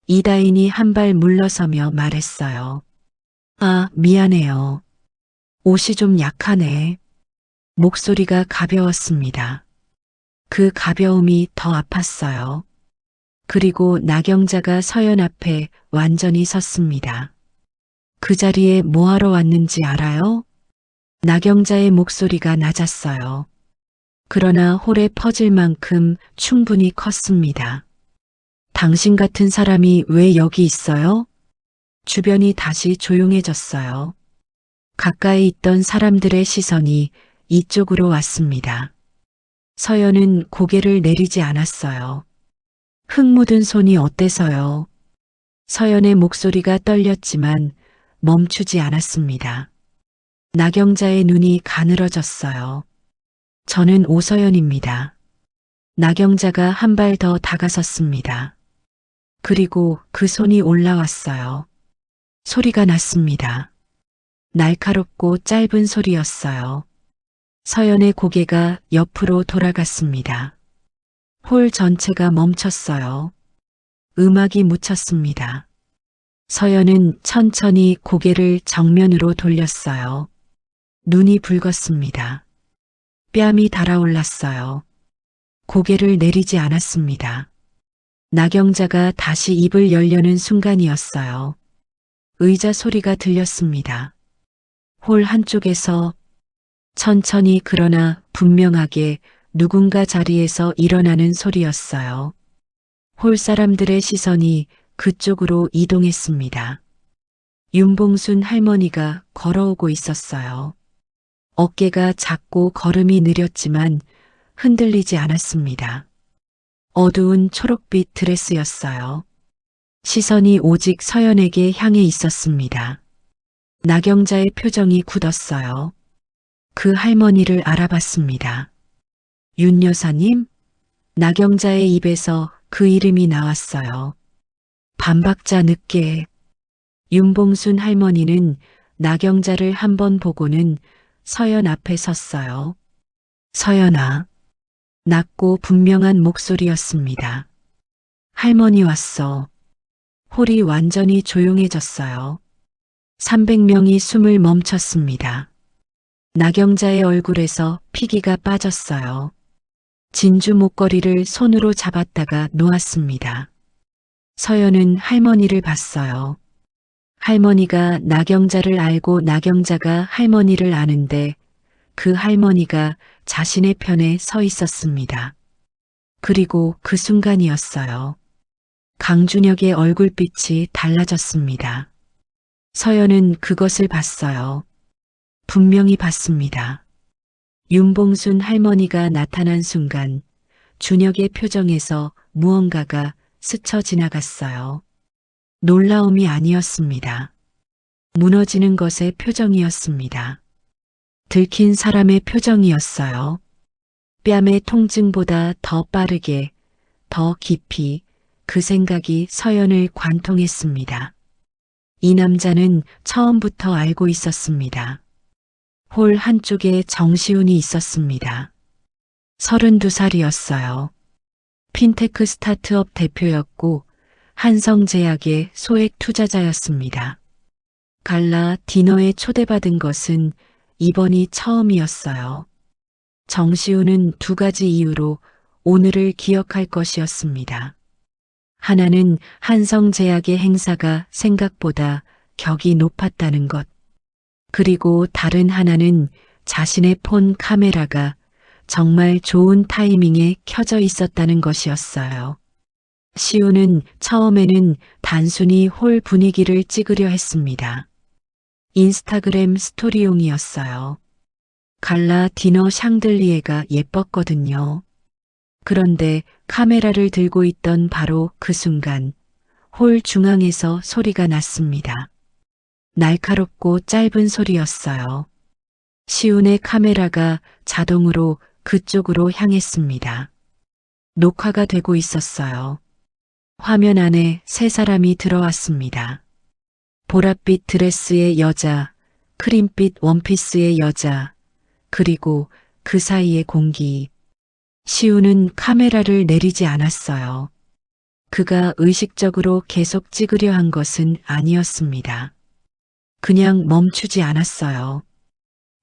이다인이 한 발 물러서며 말했어요. 아, 미안해요. 옷이 좀 약하네. 목소리가 가벼웠습니다. 그 가벼움이 더 아팠어요. 그리고 나경자가 서연 앞에 완전히 섰습니다. 그 자리에 뭐하러 왔는지 알아요? 나경자의 목소리가 낮았어요. 그러나 홀에 퍼질 만큼 충분히 컸습니다. 당신 같은 사람이 왜 여기 있어요? 주변이 다시 조용해졌어요. 가까이 있던 사람들의 시선이 이쪽으로 왔습니다. 서연은 고개를 내리지 않았어요. 흙 묻은 손이 어때서요? 서연의 목소리가 떨렸지만 멈추지 않았습니다. 나경자의 눈이 가늘어졌어요. 저는 오서연입니다. 나경자가 한 발 더 다가섰습니다. 그리고 그 손이 올라왔어요. 소리가 났습니다. 날카롭고 짧은 소리였어요. 서연의 고개가 옆으로 돌아갔습니다. 홀 전체가 멈췄어요. 음악이 묻혔습니다. 서연은 천천히 고개를 정면으로 돌렸어요. 눈이 붉었습니다. 뺨이 달아올랐어요. 고개를 내리지 않았습니다. 나경자가 다시 입을 열려는 순간이었어요. 의자 소리가 들렸습니다. 홀 한쪽에서 천천히 그러나 분명하게 누군가 자리에서 일어나는 소리였어요. 홀 사람들의 시선이 그쪽으로 이동했습니다. 윤봉순 할머니가 걸어오고 있었어요. 어깨가 작고 걸음이 느렸지만 흔들리지 않았습니다. 어두운 초록빛 드레스였어요. 시선이 오직 서연에게 향해 있었습니다. 나경자의 표정이 굳었어요. 그 할머니를 알아봤습니다. 윤 여사님? 나경자의 입에서 그 이름이 나왔어요. 반박자 늦게 윤봉순 할머니는 나경자를 한번 보고는 서연 앞에 섰어요. 서연아. 낮고 분명한 목소리였습니다. 할머니 왔어. 홀이 완전히 조용해졌어요. 300명이 숨을 멈췄습니다. 나경자의 얼굴에서 피기가 빠졌어요. 진주 목걸이를 손으로 잡았다가 놓았습니다. 서연은 할머니를 봤어요. 할머니가 나경자를 알고 나경자가 할머니를 아는데 그 할머니가 자신의 편에 서 있었습니다. 그리고 그 순간이었어요. 강준혁의 얼굴빛이 달라졌습니다. 서연은 그것을 봤어요. 분명히 봤습니다. 윤봉순 할머니가 나타난 순간 준혁의 표정에서 무언가가 스쳐 지나갔어요. 놀라움이 아니었습니다. 무너지는 것의 표정이었습니다. 들킨 사람의 표정이었어요. 뺨의 통증보다 더 빠르게, 더 깊이 그 생각이 서연을 관통했습니다. 이 남자는 처음부터 알고 있었습니다. 홀 한쪽에 정시훈이 있었습니다. 32살이었어요. 핀테크 스타트업 대표였고 한성제약의 소액 투자자였습니다. 갈라 디너에 초대받은 것은 이번이 처음이었어요. 정시훈은 두 가지 이유로 오늘을 기억할 것이었습니다. 하나는 한성제약의 행사가 생각보다 격이 높았다는 것. 그리고 다른 하나는 자신의 폰 카메라가 정말 좋은 타이밍에 켜져 있었다는 것이었어요. 시우는 처음에는 단순히 홀 분위기를 찍으려 했습니다. 인스타그램 스토리용이었어요. 갈라 디너 샹들리에가 예뻤거든요. 그런데 카메라를 들고 있던 바로 그 순간 홀 중앙에서 소리가 났습니다. 날카롭고 짧은 소리였어요. 시운의 카메라가 자동으로 그쪽으로 향했습니다. 녹화가 되고 있었어요. 화면 안에 세 사람이 들어왔습니다. 보랏빛 드레스의 여자, 크림빛 원피스의 여자, 그리고 그 사이의 공기. 시우는 카메라를 내리지 않았어요. 그가 의식적으로 계속 찍으려 한 것은 아니었습니다. 그냥 멈추지 않았어요.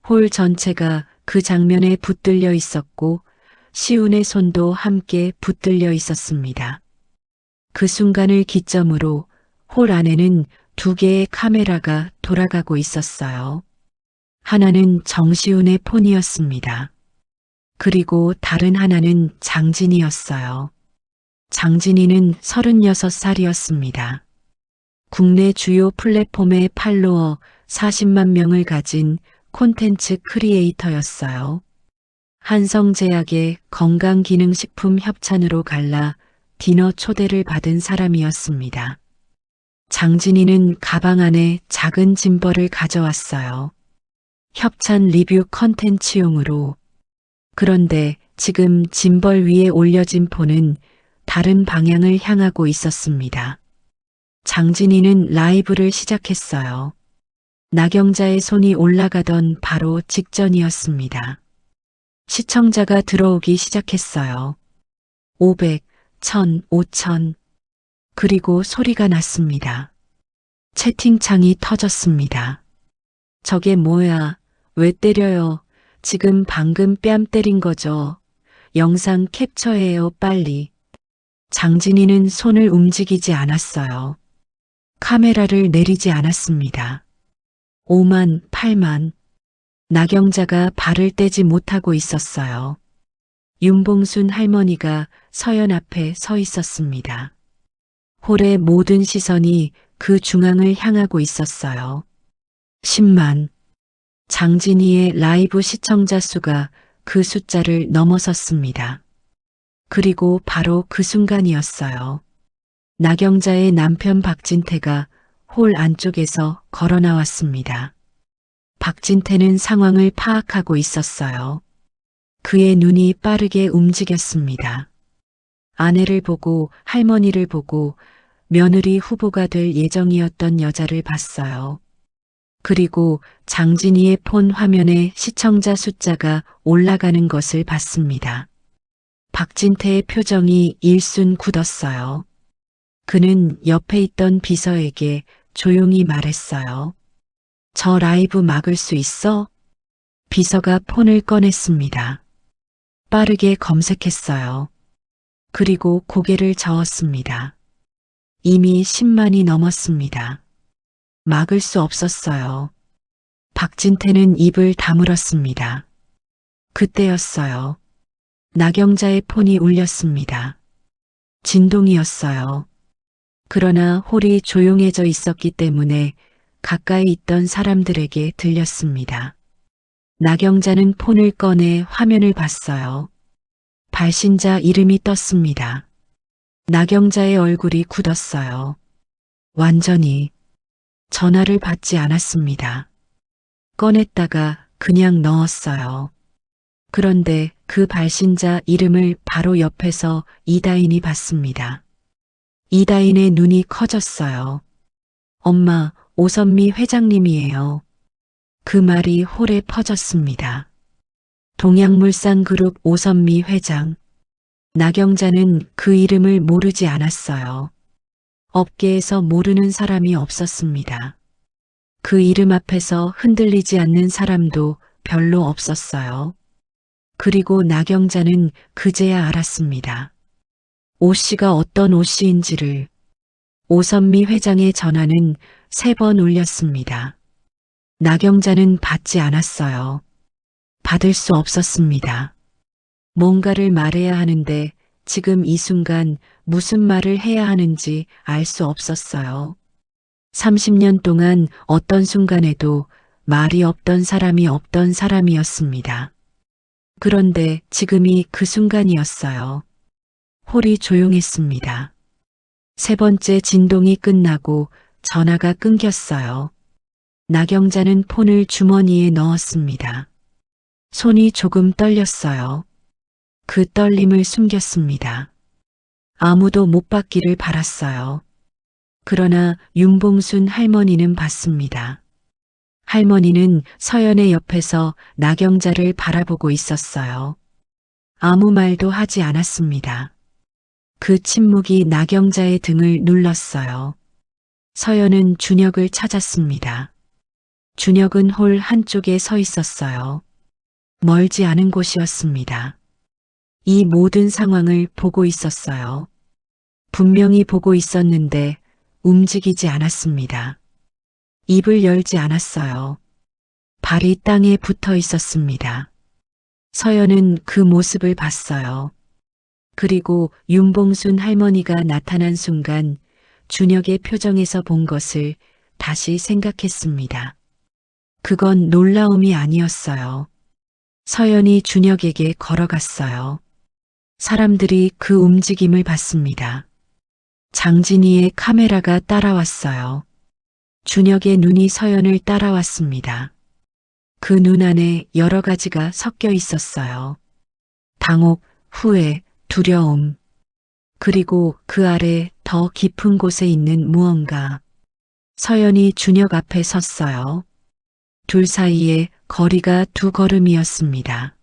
홀 전체가 그 장면에 붙들려 있었고 시운의 손도 함께 붙들려 있었습니다. 그 순간을 기점으로 홀 안에는 두 개의 카메라가 돌아가고 있었어요. 하나는 정시훈의 폰이었습니다. 그리고 다른 하나는 장진이었어요. 장진이는 36살이었습니다. 국내 주요 플랫폼의 팔로워 40만 명을 가진 콘텐츠 크리에이터였어요. 한성제약의 건강기능식품 협찬으로 갈라 디너 초대를 받은 사람이었습니다. 장진이는 가방 안에 작은 짐벌을 가져왔어요. 협찬 리뷰 컨텐츠용으로. 그런데 지금 짐벌 위에 올려진 폰은 다른 방향을 향하고 있었습니다. 장진이는 라이브를 시작했어요. 나경자의 손이 올라가던 바로 직전이었습니다. 시청자가 들어오기 시작했어요. 500, 1000, 5000. 그리고 소리가 났습니다. 채팅창이 터졌습니다. 저게 뭐야? 왜 때려요? 지금 방금 뺨 때린 거죠? 영상 캡처해요, 빨리. 장진이는 손을 움직이지 않았어요. 카메라를 내리지 않았습니다. 5만, 8만. 나경자가 발을 떼지 못하고 있었어요. 윤봉순 할머니가 서연 앞에 서 있었습니다. 홀의 모든 시선이 그 중앙을 향하고 있었어요. 10만. 장진이의 라이브 시청자 수가 그 숫자를 넘어섰습니다. 그리고 바로 그 순간이었어요. 나경자의 남편 박진태가 홀 안쪽에서 걸어 나왔습니다. 박진태는 상황을 파악하고 있었어요. 그의 눈이 빠르게 움직였습니다. 아내를 보고 할머니를 보고 며느리 후보가 될 예정이었던 여자를 봤어요. 그리고 장진이의 폰 화면에 시청자 숫자가 올라가는 것을 봤습니다. 박진태의 표정이 일순 굳었어요. 그는 옆에 있던 비서에게 조용히 말했어요. 저 라이브 막을 수 있어? 비서가 폰을 꺼냈습니다. 빠르게 검색했어요. 그리고 고개를 저었습니다. 이미 10만이 넘었습니다. 막을 수 없었어요. 박진태는 입을 다물었습니다. 그때였어요. 나경자의 폰이 울렸습니다. 진동이었어요. 그러나 홀이 조용해져 있었기 때문에 가까이 있던 사람들에게 들렸습니다. 나경자는 폰을 꺼내 화면을 봤어요. 발신자 이름이 떴습니다. 나경자의 얼굴이 굳었어요. 완전히. 전화를 받지 않았습니다. 꺼냈다가 그냥 넣었어요. 그런데 그 발신자 이름을 바로 옆에서 이다인이 봤습니다. 이다인의 눈이 커졌어요. 엄마, 오선미 회장님이에요. 그 말이 홀에 퍼졌습니다. 동양물산그룹 오선미 회장. 나경자는 그 이름을 모르지 않았어요. 업계에서 모르는 사람이 없었습니다. 그 이름 앞에서 흔들리지 않는 사람도 별로 없었어요. 그리고 나경자는 그제야 알았습니다. 오 씨가 어떤 오 씨인지를. 오선미 회장의 전화는 3번 울렸습니다. 나경자는 받지 않았어요. 받을 수 없었습니다. 뭔가를 말해야 하는데 지금 이 순간 무슨 말을 해야 하는지 알 수 없었어요. 30년 동안 어떤 순간에도 말이 없던 사람이 없던 사람이었습니다. 그런데 지금이 그 순간이었어요. 홀이 조용했습니다. 3번째 진동이 끝나고 전화가 끊겼어요. 나경자는 폰을 주머니에 넣었습니다. 손이 조금 떨렸어요. 그 떨림을 숨겼습니다. 아무도 못 받기를 바랐어요. 그러나 윤봉순 할머니는 봤습니다. 할머니는 서연의 옆에서 나경자를 바라보고 있었어요. 아무 말도 하지 않았습니다. 그 침묵이 나경자의 등을 눌렀어요. 서연은 준혁을 찾았습니다. 준혁은 홀 한쪽에 서 있었어요. 멀지 않은 곳이었습니다. 이 모든 상황을 보고 있었어요. 분명히 보고 있었는데 움직이지 않았습니다. 입을 열지 않았어요. 발이 땅에 붙어 있었습니다. 서연은 그 모습을 봤어요. 그리고 윤봉순 할머니가 나타난 순간 준혁의 표정에서 본 것을 다시 생각했습니다. 그건 놀라움이 아니었어요. 서연이 준혁에게 걸어갔어요. 사람들이 그 움직임을 봤습니다. 장진이의 카메라가 따라왔어요. 준혁의 눈이 서연을 따라왔습니다. 그 눈 안에 여러 가지가 섞여 있었어요. 당혹, 후회, 두려움. 그리고 그 아래 더 깊은 곳에 있는 무언가. 서연이 준혁 앞에 섰어요. 둘 사이에 거리가 2걸음이었습니다.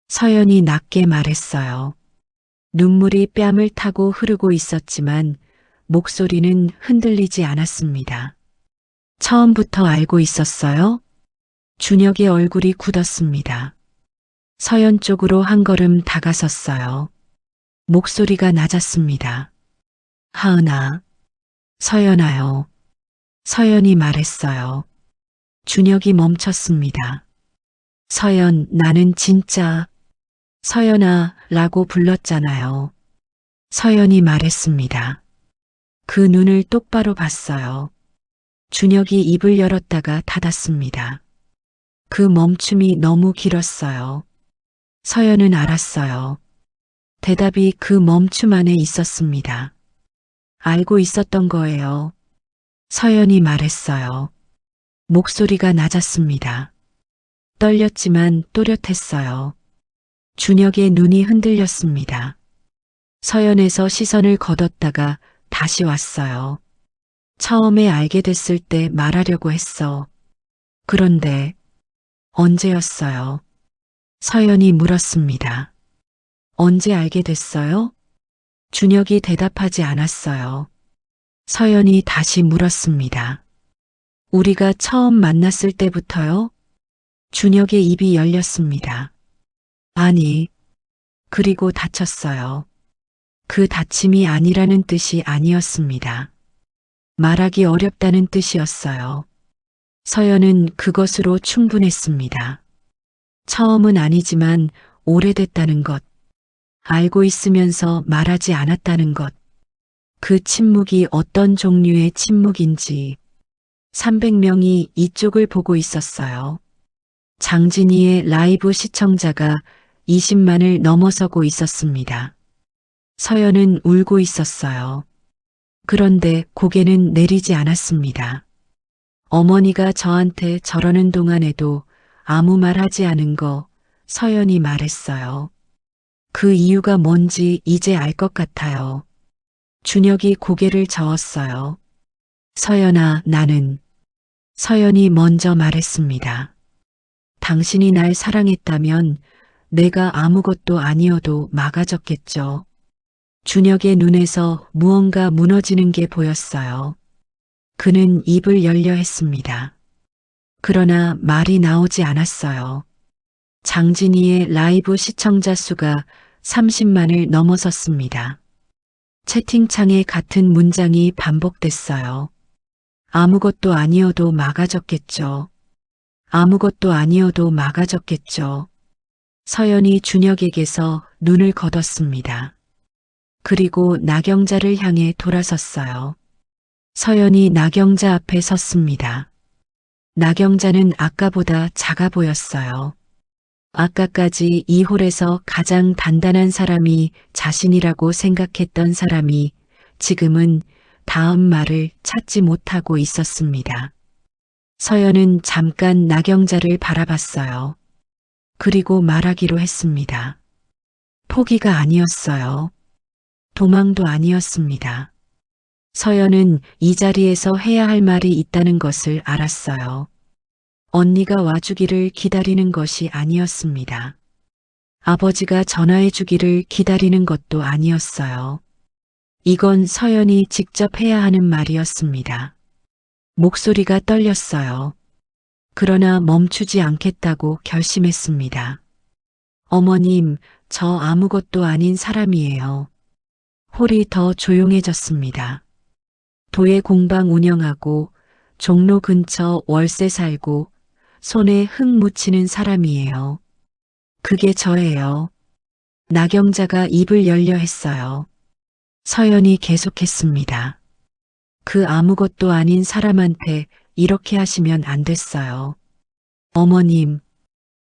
서연이 낮게 말했어요. 눈물이 뺨을 타고 흐르고 있었지만 목소리는 흔들리지 않았습니다. 처음부터 알고 있었어요? 준혁의 얼굴이 굳었습니다. 서연 쪽으로 한 걸음 다가섰어요. 목소리가 낮았습니다. 하은아, 서연아요. 서연이 말했어요. 준혁이 멈췄습니다. 서연, 나는 진짜 서연아 라고 불렀잖아요. 서연이 말했습니다. 그 눈을 똑바로 봤어요. 준혁이 입을 열었다가 닫았습니다. 그 멈춤이 너무 길었어요. 서연은 알았어요. 대답이 그 멈춤 안에 있었습니다. 알고 있었던 거예요. 서연이 말했어요. 목소리가 낮았습니다. 떨렸지만 또렷했어요. 준혁의 눈이 흔들렸습니다. 서연에서 시선을 걷었다가 다시 왔어요. 처음에 알게 됐을 때 말하려고 했어. 그런데 언제였어요? 서연이 물었습니다. 언제 알게 됐어요? 준혁이 대답하지 않았어요. 서연이 다시 물었습니다. 우리가 처음 만났을 때부터요? 준혁의 입이 열렸습니다. 아니, 그리고 다쳤어요. 그 다침이 아니라는 뜻이 아니었습니다. 말하기 어렵다는 뜻이었어요. 서연은 그것으로 충분했습니다. 처음은 아니지만 오래됐다는 것, 알고 있으면서 말하지 않았다는 것, 그 침묵이 어떤 종류의 침묵인지 300명이 이쪽을 보고 있었어요. 장진이의 라이브 시청자가 20만을 넘어서고 있었습니다. 서연은 울고 있었어요. 그런데 고개는 내리지 않았습니다. 어머니가 저한테 저러는 동안에도 아무 말 하지 않은 거 서연이 말했어요. 그 이유가 뭔지 이제 알 것 같아요. 준혁이 고개를 저었어요. 서연아, 나는. 서연이 먼저 말했습니다. 당신이 날 사랑했다면 내가 아무것도 아니어도 막아줬겠죠. 준혁의 눈에서 무언가 무너지는 게 보였어요. 그는 입을 열려 했습니다. 그러나 말이 나오지 않았어요. 장진이의 라이브 시청자 수가 30만을 넘어섰습니다. 채팅창에 같은 문장이 반복됐어요. 아무것도 아니어도 막아줬겠죠. 아무것도 아니어도 막아줬겠죠. 서연이 준혁에게서 눈을 걷었습니다. 그리고 나경자를 향해 돌아섰어요. 서연이 나경자 앞에 섰습니다. 나경자는 아까보다 작아 보였어요. 아까까지 이 홀에서 가장 단단한 사람이 자신이라고 생각했던 사람이 지금은 다음 말을 찾지 못하고 있었습니다. 서연은 잠깐 나경자를 바라봤어요. 그리고 말하기로 했습니다. 포기가 아니었어요. 도망도 아니었습니다. 서연은 이 자리에서 해야 할 말이 있다는 것을 알았어요. 언니가 와주기를 기다리는 것이 아니었습니다. 아버지가 전화해 주기를 기다리는 것도 아니었어요. 이건 서연이 직접 해야 하는 말이었습니다. 목소리가 떨렸어요. 그러나 멈추지 않겠다고 결심했습니다. 어머님, 저 아무것도 아닌 사람이에요. 홀이 더 조용해졌습니다. 도예 공방 운영하고 종로 근처 월세 살고 손에 흙 묻히는 사람이에요. 그게 저예요. 나경자가 입을 열려 했어요. 서연이 계속했습니다. 그 아무것도 아닌 사람한테 이렇게 하시면 안 됐어요. 어머님,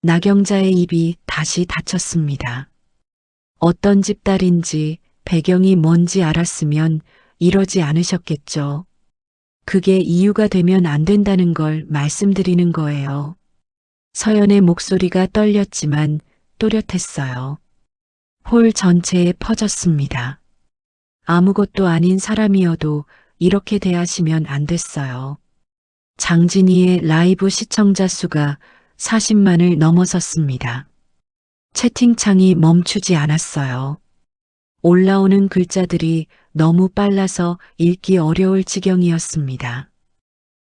나경자의 입이 다시 닫혔습니다. 어떤 집 딸인지 배경이 뭔지 알았으면 이러지 않으셨겠죠. 그게 이유가 되면 안 된다는 걸 말씀드리는 거예요. 서연의 목소리가 떨렸지만 또렷했어요. 홀 전체에 퍼졌습니다. 아무것도 아닌 사람이어도 이렇게 대하시면 안 됐어요. 장진희의 라이브 시청자 수가 40만을 넘어섰습니다. 채팅창이 멈추지 않았어요. 올라오는 글자들이 너무 빨라서 읽기 어려울 지경이었습니다.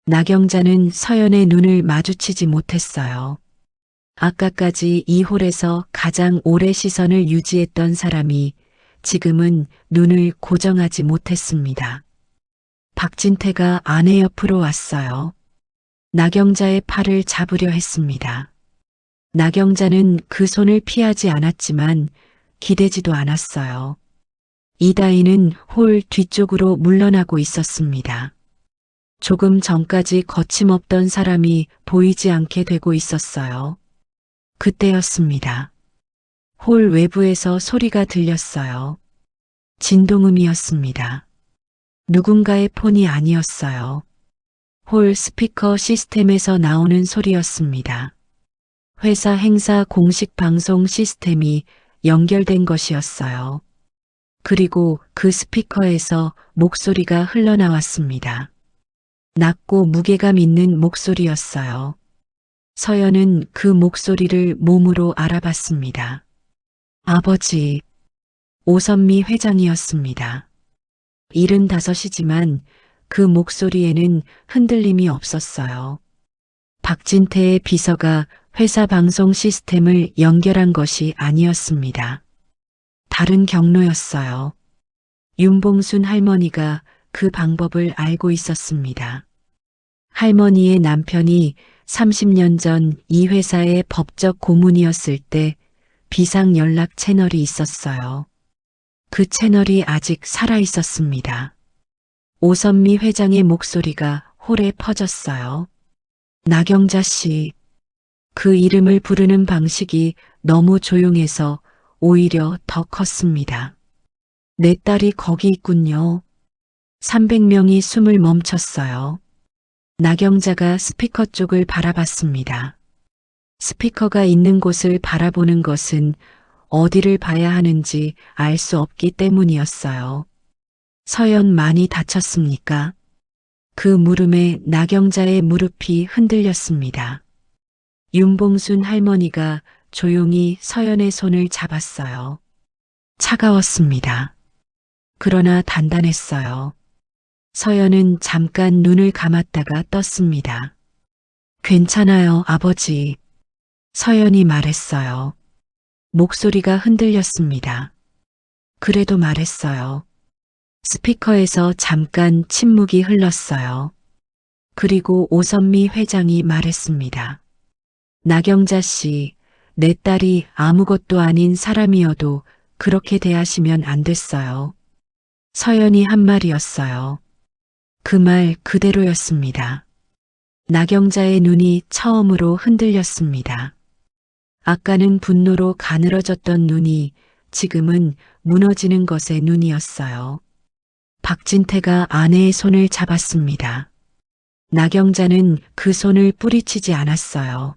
나경자는 서연의 눈을 마주치지 못했어요. 아까까지 이 홀에서 가장 오래 시선을 유지했던 사람이 지금은 눈을 고정하지 못했습니다. 박진태가 아내 옆으로 왔어요. 나경자의 팔을 잡으려 했습니다. 나경자는 그 손을 피하지 않았지만 기대지도 않았어요. 이다희는 홀 뒤쪽으로 물러나고 있었습니다. 조금 전까지 거침없던 사람이 보이지 않게 되고 있었어요. 그때였습니다. 홀 외부에서 소리가 들렸어요. 진동음이었습니다. 누군가의 폰이 아니었어요. 홀 스피커 시스템에서 나오는 소리였습니다. 회사 행사 공식 방송 시스템이 연결된 것이었어요. 그리고 그 스피커에서 목소리가 흘러나왔습니다. 낮고 무게감 있는 목소리였어요. 서연은 그 목소리를 몸으로 알아봤습니다. 아버지, 오선미 회장이었습니다. 75이지만 그 목소리에는 흔들림이 없었어요. 박진태의 비서가 회사 방송 시스템을 연결한 것이 아니었습니다. 다른 경로였어요. 윤봉순 할머니가 그 방법을 알고 있었습니다. 할머니의 남편이 30년 전 이 회사의 법적 고문이었을 때 비상 연락 채널이 있었어요. 그 채널이 아직 살아 있었습니다. 오선미 회장의 목소리가 홀에 퍼졌어요. 나경자 씨. 그 이름을 부르는 방식이 너무 조용해서 오히려 더 컸습니다. 내 딸이 거기 있군요. 300명이 숨을 멈췄어요. 나경자가 스피커 쪽을 바라봤습니다. 스피커가 있는 곳을 바라보는 것은 어디를 봐야 하는지 알 수 없기 때문이었어요. 서연 많이 다쳤습니까? 그 물음에 나경자의 무릎이 흔들렸습니다. 윤봉순 할머니가 조용히 서연의 손을 잡았어요. 차가웠습니다. 그러나 단단했어요. 서연은 잠깐 눈을 감았다가 떴습니다. 괜찮아요, 아버지. 서연이 말했어요. 목소리가 흔들렸습니다. 그래도 말했어요. 스피커에서 잠깐 침묵이 흘렀어요. 그리고 오선미 회장이 말했습니다. 나경자 씨, 내 딸이 아무것도 아닌 사람이어도 그렇게 대하시면 안 됐어요. 서연이 한 말이었어요. 그 말 그대로였습니다. 나경자의 눈이 처음으로 흔들렸습니다. 아까는 분노로 가늘어졌던 눈이 지금은 무너지는 것의 눈이었어요. 박진태가 아내의 손을 잡았습니다. 나경자는 그 손을 뿌리치지 않았어요.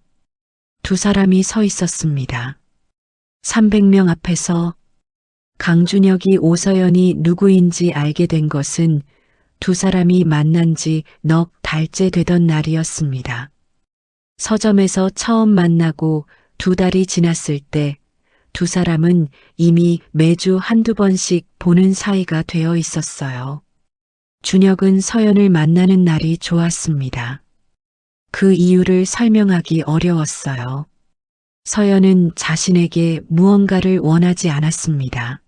두 사람이 서 있었습니다. 300명 앞에서 강준혁이 오서연이 누구인지 알게 된 것은 두 사람이 만난 지 넉 달째 되던 날이었습니다. 서점에서 처음 만나고 2달이 지났을 때 두 사람은 이미 매주 한두 번씩 보는 사이가 되어 있었어요. 준혁은 서연을 만나는 날이 좋았습니다. 그 이유를 설명하기 어려웠어요. 서연은 자신에게 무언가를 원하지 않았습니다.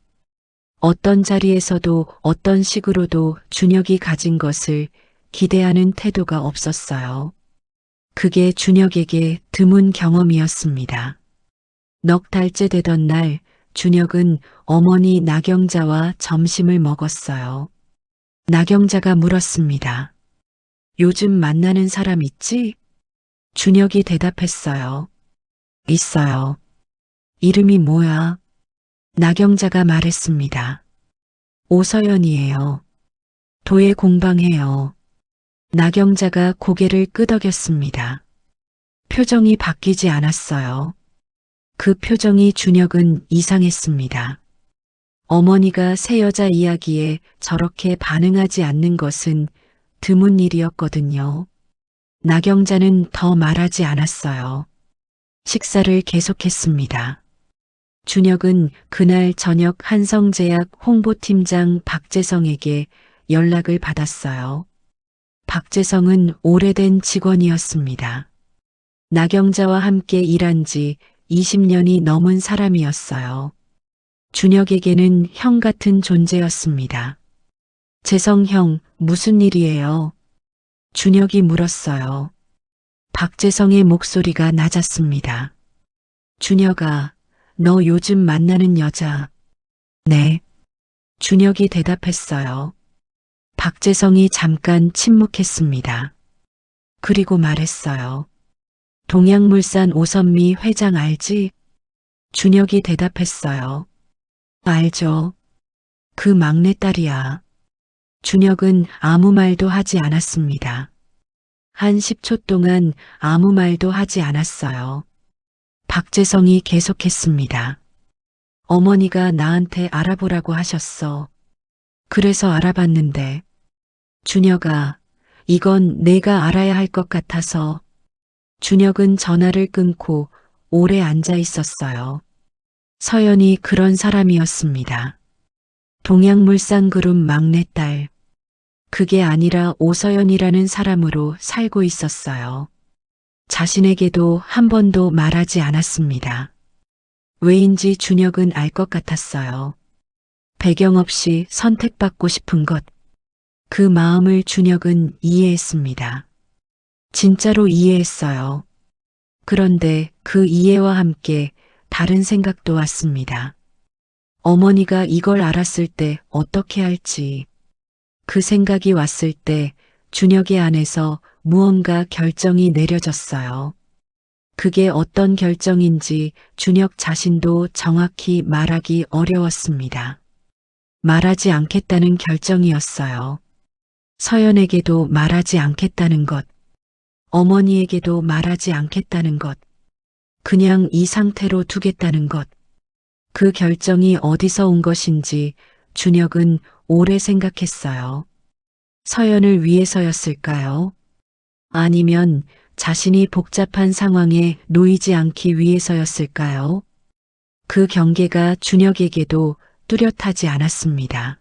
어떤 자리에서도 어떤 식으로도 준혁이 가진 것을 기대하는 태도가 없었어요. 그게 준혁에게 드문 경험이었습니다. 넉 달째 되던 날 준혁은 어머니 나경자와 점심을 먹었어요. 나경자가 물었습니다. 요즘 만나는 사람 있지? 준혁이 대답했어요. 있어요. 이름이 뭐야? 나경자가 말했습니다. 오서연이에요. 도에 공방해요. 나경자가 고개를 끄덕였습니다. 표정이 바뀌지 않았어요. 그 표정이 준혁은 이상했습니다. 어머니가 새 여자 이야기에 저렇게 반응하지 않는 것은 드문 일이었거든요. 나경자는 더 말하지 않았어요. 식사를 계속했습니다. 준혁은 그날 저녁 한성제약 홍보팀장 박재성에게 연락을 받았어요. 박재성은 오래된 직원이었습니다. 나경자와 함께 일한 지 20년이 넘은 사람이었어요. 준혁에게는 형 같은 존재였습니다. 재성 형, 무슨 일이에요? 준혁이 물었어요. 박재성의 목소리가 낮았습니다. 준혁아, 너 요즘 만나는 여자. 네. 준혁이 대답했어요. 박재성이 잠깐 침묵했습니다. 그리고 말했어요. 동양물산 오선미 회장 알지? 준혁이 대답했어요. 알죠. 그 막내딸이야. 준혁은 아무 말도 하지 않았습니다. 한 10초 동안 아무 말도 하지 않았어요. 박재성이 계속했습니다. 어머니가 나한테 알아보라고 하셨어. 그래서 알아봤는데. 준혁아, 이건 내가 알아야 할 것 같아서. 준혁은 전화를 끊고 오래 앉아 있었어요. 서연이 그런 사람이었습니다. 동양물산그룹 막내딸. 그게 아니라 오서연이라는 사람으로 살고 있었어요. 자신에게도 한 번도 말하지 않았습니다. 왜인지 준혁은 알 것 같았어요. 배경 없이 선택받고 싶은 것. 그 마음을 준혁은 이해했습니다. 진짜로 이해했어요. 그런데 그 이해와 함께 다른 생각도 왔습니다. 어머니가 이걸 알았을 때 어떻게 할지. 그 생각이 왔을 때 준혁의 안에서 무언가 결정이 내려졌어요. 그게 어떤 결정인지 준혁 자신도 정확히 말하기 어려웠습니다. 말하지 않겠다는 결정이었어요. 서연에게도 말하지 않겠다는 것. 어머니에게도 말하지 않겠다는 것. 그냥 이 상태로 두겠다는 것. 그 결정이 어디서 온 것인지 준혁은 오래 생각했어요. 서연을 위해서였을까요? 아니면 자신이 복잡한 상황에 놓이지 않기 위해서였을까요? 그 경계가 준혁에게도 뚜렷하지 않았습니다.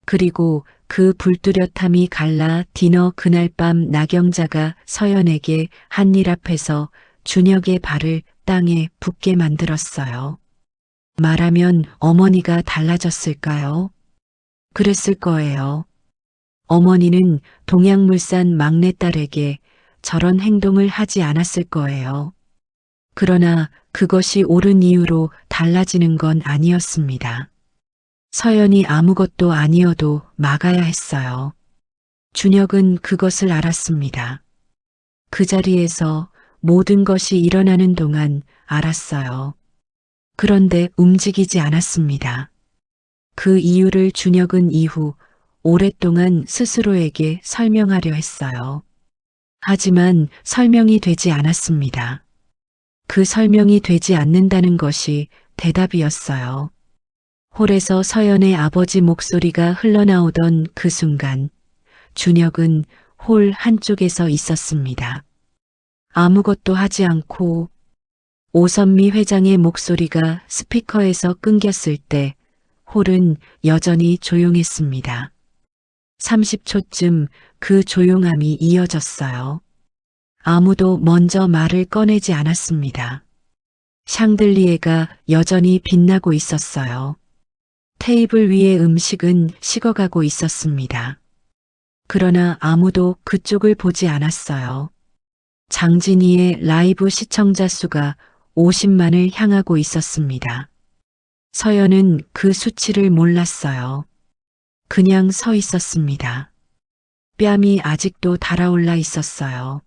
그리고 그 불뚜렷함이 갈라 디너 그날 밤 나경자가 서연에게 한일 앞에서 준혁의 발을 땅에 붙게 만들었어요. 말하면 어머니가 달라졌을까요? 그랬을 거예요. 어머니는 동양물산 막내딸에게 저런 행동을 하지 않았을 거예요. 그러나 그것이 옳은 이유로 달라지는 건 아니었습니다. 서연이 아무것도 아니어도 막아야 했어요. 준혁은 그것을 알았습니다. 그 자리에서 모든 것이 일어나는 동안 알았어요. 그런데 움직이지 않았습니다. 그 이유를 준혁은 이후 오랫동안 스스로에게 설명하려 했어요. 하지만 설명이 되지 않았습니다. 그 설명이 되지 않는다는 것이 대답이었어요. 홀에서 서연의 아버지 목소리가 흘러나오던 그 순간 준혁은 홀 한쪽에서 있었습니다. 아무것도 하지 않고 오선미 회장의 목소리가 스피커에서 끊겼을 때 홀은 여전히 조용했습니다. 30초쯤 그 조용함이 이어졌어요. 아무도 먼저 말을 꺼내지 않았습니다. 샹들리에가 여전히 빛나고 있었어요. 테이블 위의 음식은 식어가고 있었습니다. 그러나 아무도 그쪽을 보지 않았어요. 장진희의 라이브 시청자 수가 50만을 향하고 있었습니다. 서연은 그 수치를 몰랐어요. 그냥 서 있었습니다. 뺨이 아직도 달아올라 있었어요.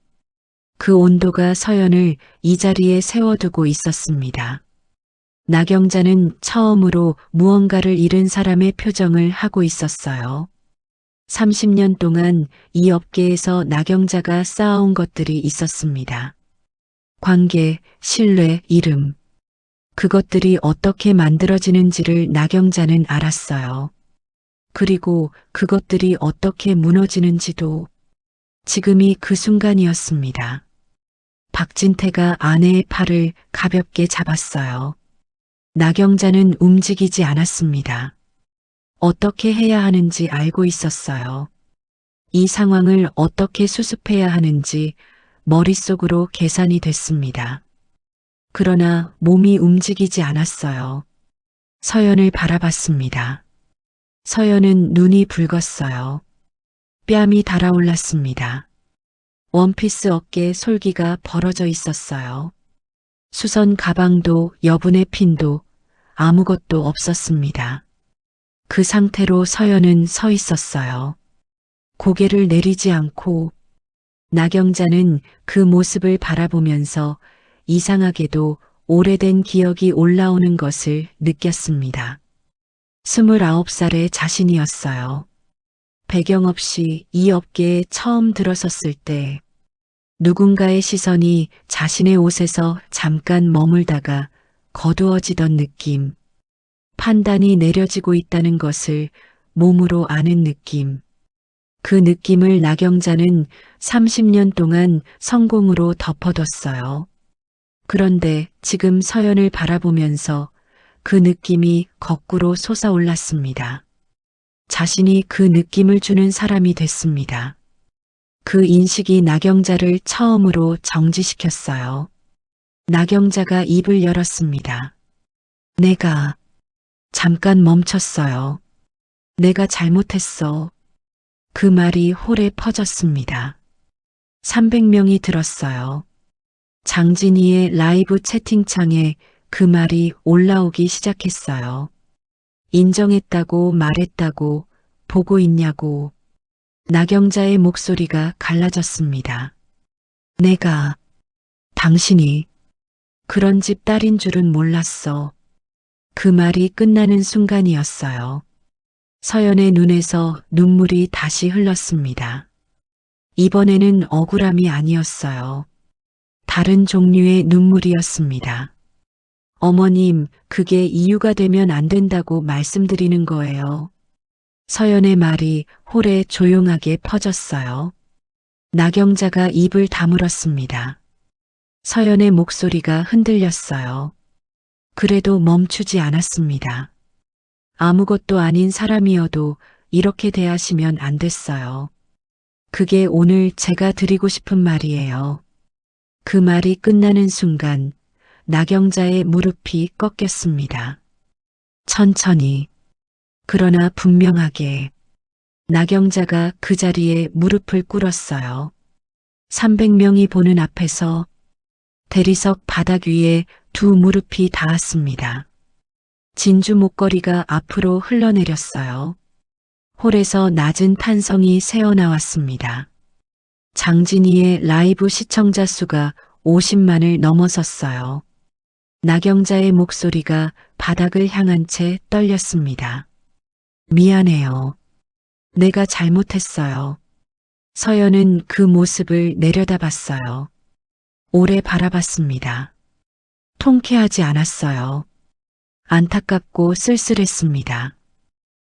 그 온도가 서연을 이 자리에 세워두고 있었습니다. 나경자는 처음으로 무언가를 잃은 사람의 표정을 하고 있었어요. 30년 동안 이 업계에서 나경자가 쌓아온 것들이 있었습니다. 관계, 신뢰, 이름. 그것들이 어떻게 만들어지는지를 나경자는 알았어요. 그리고 그것들이 어떻게 무너지는지도. 지금이 그 순간이었습니다. 박진태가 아내의 팔을 가볍게 잡았어요. 나경자는 움직이지 않았습니다. 어떻게 해야 하는지 알고 있었어요. 이 상황을 어떻게 수습해야 하는지 머릿속으로 계산이 됐습니다. 그러나 몸이 움직이지 않았어요. 서연을 바라봤습니다. 서연은 눈이 붉었어요. 뺨이 달아올랐습니다. 원피스 어깨에 솔기가 벌어져 있었어요. 수선 가방도 여분의 핀도 아무것도 없었습니다. 그 상태로 서연은 서 있었어요. 고개를 내리지 않고. 나경자는 그 모습을 바라보면서 이상하게도 오래된 기억이 올라오는 것을 느꼈습니다. 29살의 자신이었어요. 배경 없이 이 업계에 처음 들어섰을 때 누군가의 시선이 자신의 옷에서 잠깐 머물다가 거두어지던 느낌, 판단이 내려지고 있다는 것을 몸으로 아는 느낌. 그 느낌을 나경자는 30년 동안 성공으로 덮어뒀어요. 그런데 지금 서연을 바라보면서 그 느낌이 거꾸로 솟아올랐습니다. 자신이 그 느낌을 주는 사람이 됐습니다. 그 인식이 나경자를 처음으로 정지시켰어요. 나경자가 입을 열었습니다. 내가 잠깐 멈췄어요. 내가 잘못했어. 그 말이 홀에 퍼졌습니다. 300명이 들었어요. 장진희의 라이브 채팅창에 그 말이 올라오기 시작했어요. 인정했다고 말했다고 보고 있냐고. 나경자의 목소리가 갈라졌습니다. 내가 당신이 그런 집 딸인 줄은 몰랐어. 그 말이 끝나는 순간이었어요. 서연의 눈에서 눈물이 다시 흘렀습니다. 이번에는 억울함이 아니었어요. 다른 종류의 눈물이었습니다. 어머님, 그게 이유가 되면 안 된다고 말씀드리는 거예요. 서연의 말이 홀에 조용하게 퍼졌어요. 나경자가 입을 다물었습니다. 서연의 목소리가 흔들렸어요. 그래도 멈추지 않았습니다. 아무것도 아닌 사람이어도 이렇게 대하시면 안 됐어요. 그게 오늘 제가 드리고 싶은 말이에요. 그 말이 끝나는 순간 나경자의 무릎이 꺾였습니다. 천천히, 그러나 분명하게 나경자가 그 자리에 무릎을 꿇었어요. 300명이 보는 앞에서 대리석 바닥 위에 두 무릎이 닿았습니다. 진주 목걸이가 앞으로 흘러내렸어요. 홀에서 낮은 탄성이 새어나왔습니다. 장진희의 라이브 시청자 수가 50만을 넘어섰어요. 나경자의 목소리가 바닥을 향한 채 떨렸습니다. 미안해요. 내가 잘못했어요. 서연은 그 모습을 내려다봤어요. 오래 바라봤습니다. 통쾌하지 않았어요. 안타깝고 쓸쓸했습니다.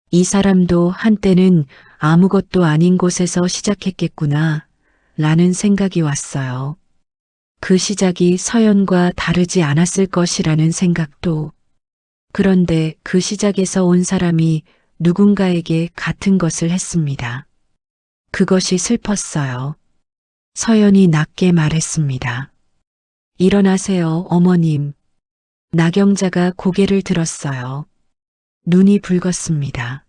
이 사람도 한때는 아무것도 아닌 곳에서 시작했겠구나 라는 생각이 왔어요. 그 시작이 서연과 다르지 않았을 것이라는 생각도. 그런데 그 시작에서 온 사람이 누군가에게 같은 것을 했습니다. 그것이 슬펐어요. 서연이 낮게 말했습니다. 일어나세요, 어머님. 나경자가 고개를 들었어요. 눈이 붉었습니다.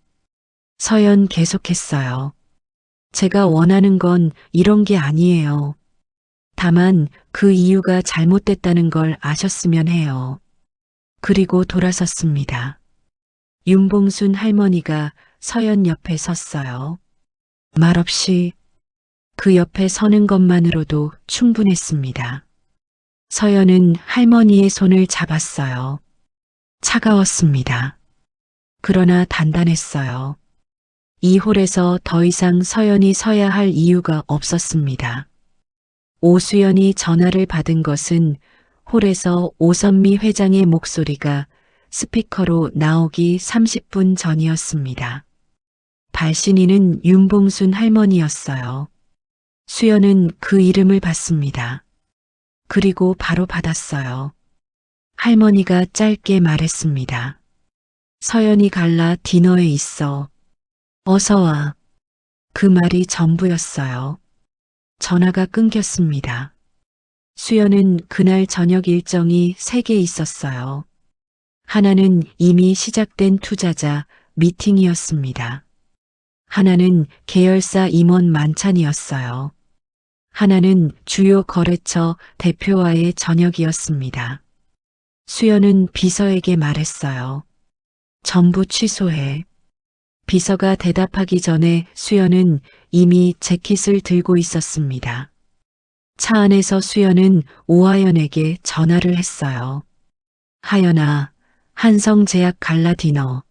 서연 계속했어요. 제가 원하는 건 이런 게 아니에요. 다만 그 이유가 잘못됐다는 걸 아셨으면 해요. 그리고 돌아섰습니다. 윤봉순 할머니가 서연 옆에 섰어요. 말없이 그 옆에 서는 것만으로도 충분했습니다. 서연은 할머니의 손을 잡았어요. 차가웠습니다. 그러나 단단했어요. 이 홀에서 더 이상 서연이 서야 할 이유가 없었습니다. 오수연이 전화를 받은 것은 홀에서 오선미 회장의 목소리가 스피커로 나오기 30분 전이었습니다. 발신인은 윤봉순 할머니였어요. 수연은 그 이름을 받습니다. 그리고 바로 받았어요. 할머니가 짧게 말했습니다. 서연이 갈라 디너에 있어. 어서 와. 그 말이 전부였어요. 전화가 끊겼습니다. 수연은 그날 저녁 일정이 3개 있었어요. 하나는 이미 시작된 투자자 미팅이었습니다. 하나는 계열사 임원 만찬이었어요. 하나는 주요 거래처 대표와의 저녁이었습니다. 수연은 비서에게 말했어요. 전부 취소해. 비서가 대답하기 전에 수연은 이미 재킷을 들고 있었습니다. 차 안에서 수연은 오하연에게 전화를 했어요. 하연아, 한성제약 갈라 디너.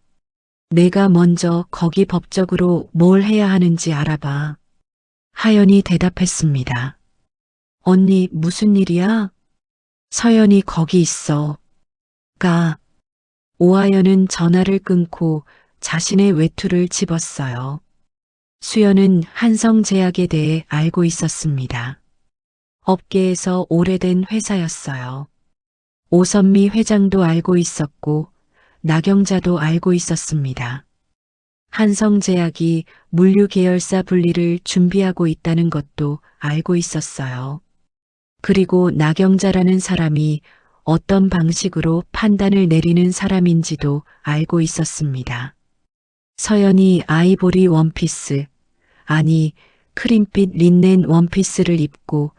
내가 먼저 거기 법적으로 뭘 해야 하는지 알아봐. 하연이 대답했습니다. 언니, 무슨 일이야? 서연이 거기 있어. 가. 오하연은 전화를 끊고 자신의 외투를 집었어요. 수연은 한성제약에 대해 알고 있었습니다. 업계에서 오래된 회사였어요. 오선미 회장도 알고 있었고 나경자도 알고 있었습니다. 한성제약이 물류 계열사 분리를 준비하고 있다는 것도 알고 있었어요. 그리고 나경자라는 사람이 어떤 방식으로 판단을 내리는 사람인지도 알고 있었습니다. 서연이 아이보리 원피스, 아니 크림빛 린넨 원피스를 입고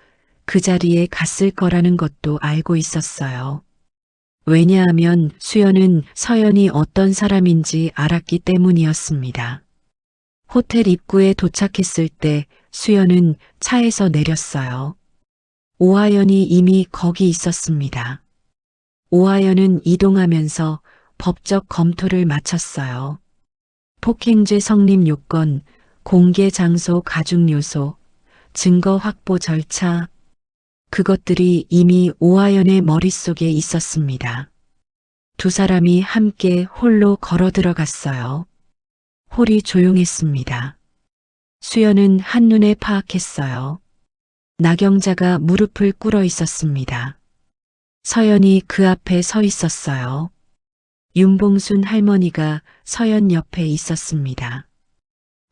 그 자리에 갔을 거라는 것도 알고 있었어요. 왜냐하면 수연은 서연이 어떤 사람인지 알았기 때문이었습니다. 호텔 입구에 도착했을 때 수연은 차에서 내렸어요. 오하연이 이미 거기 있었습니다. 오하연은 이동하면서 법적 검토를 마쳤어요. 폭행죄 성립 요건, 공개 장소 가중 요소, 증거 확보 절차, 그것들이 이미 오하연의 머릿속에 있었습니다. 두 사람이 함께 홀로 걸어 들어갔어요. 홀이 조용했습니다. 수연은 한눈에 파악했어요. 나경자가 무릎을 꿇어 있었습니다. 서연이 그 앞에 서 있었어요. 윤봉순 할머니가 서연 옆에 있었습니다.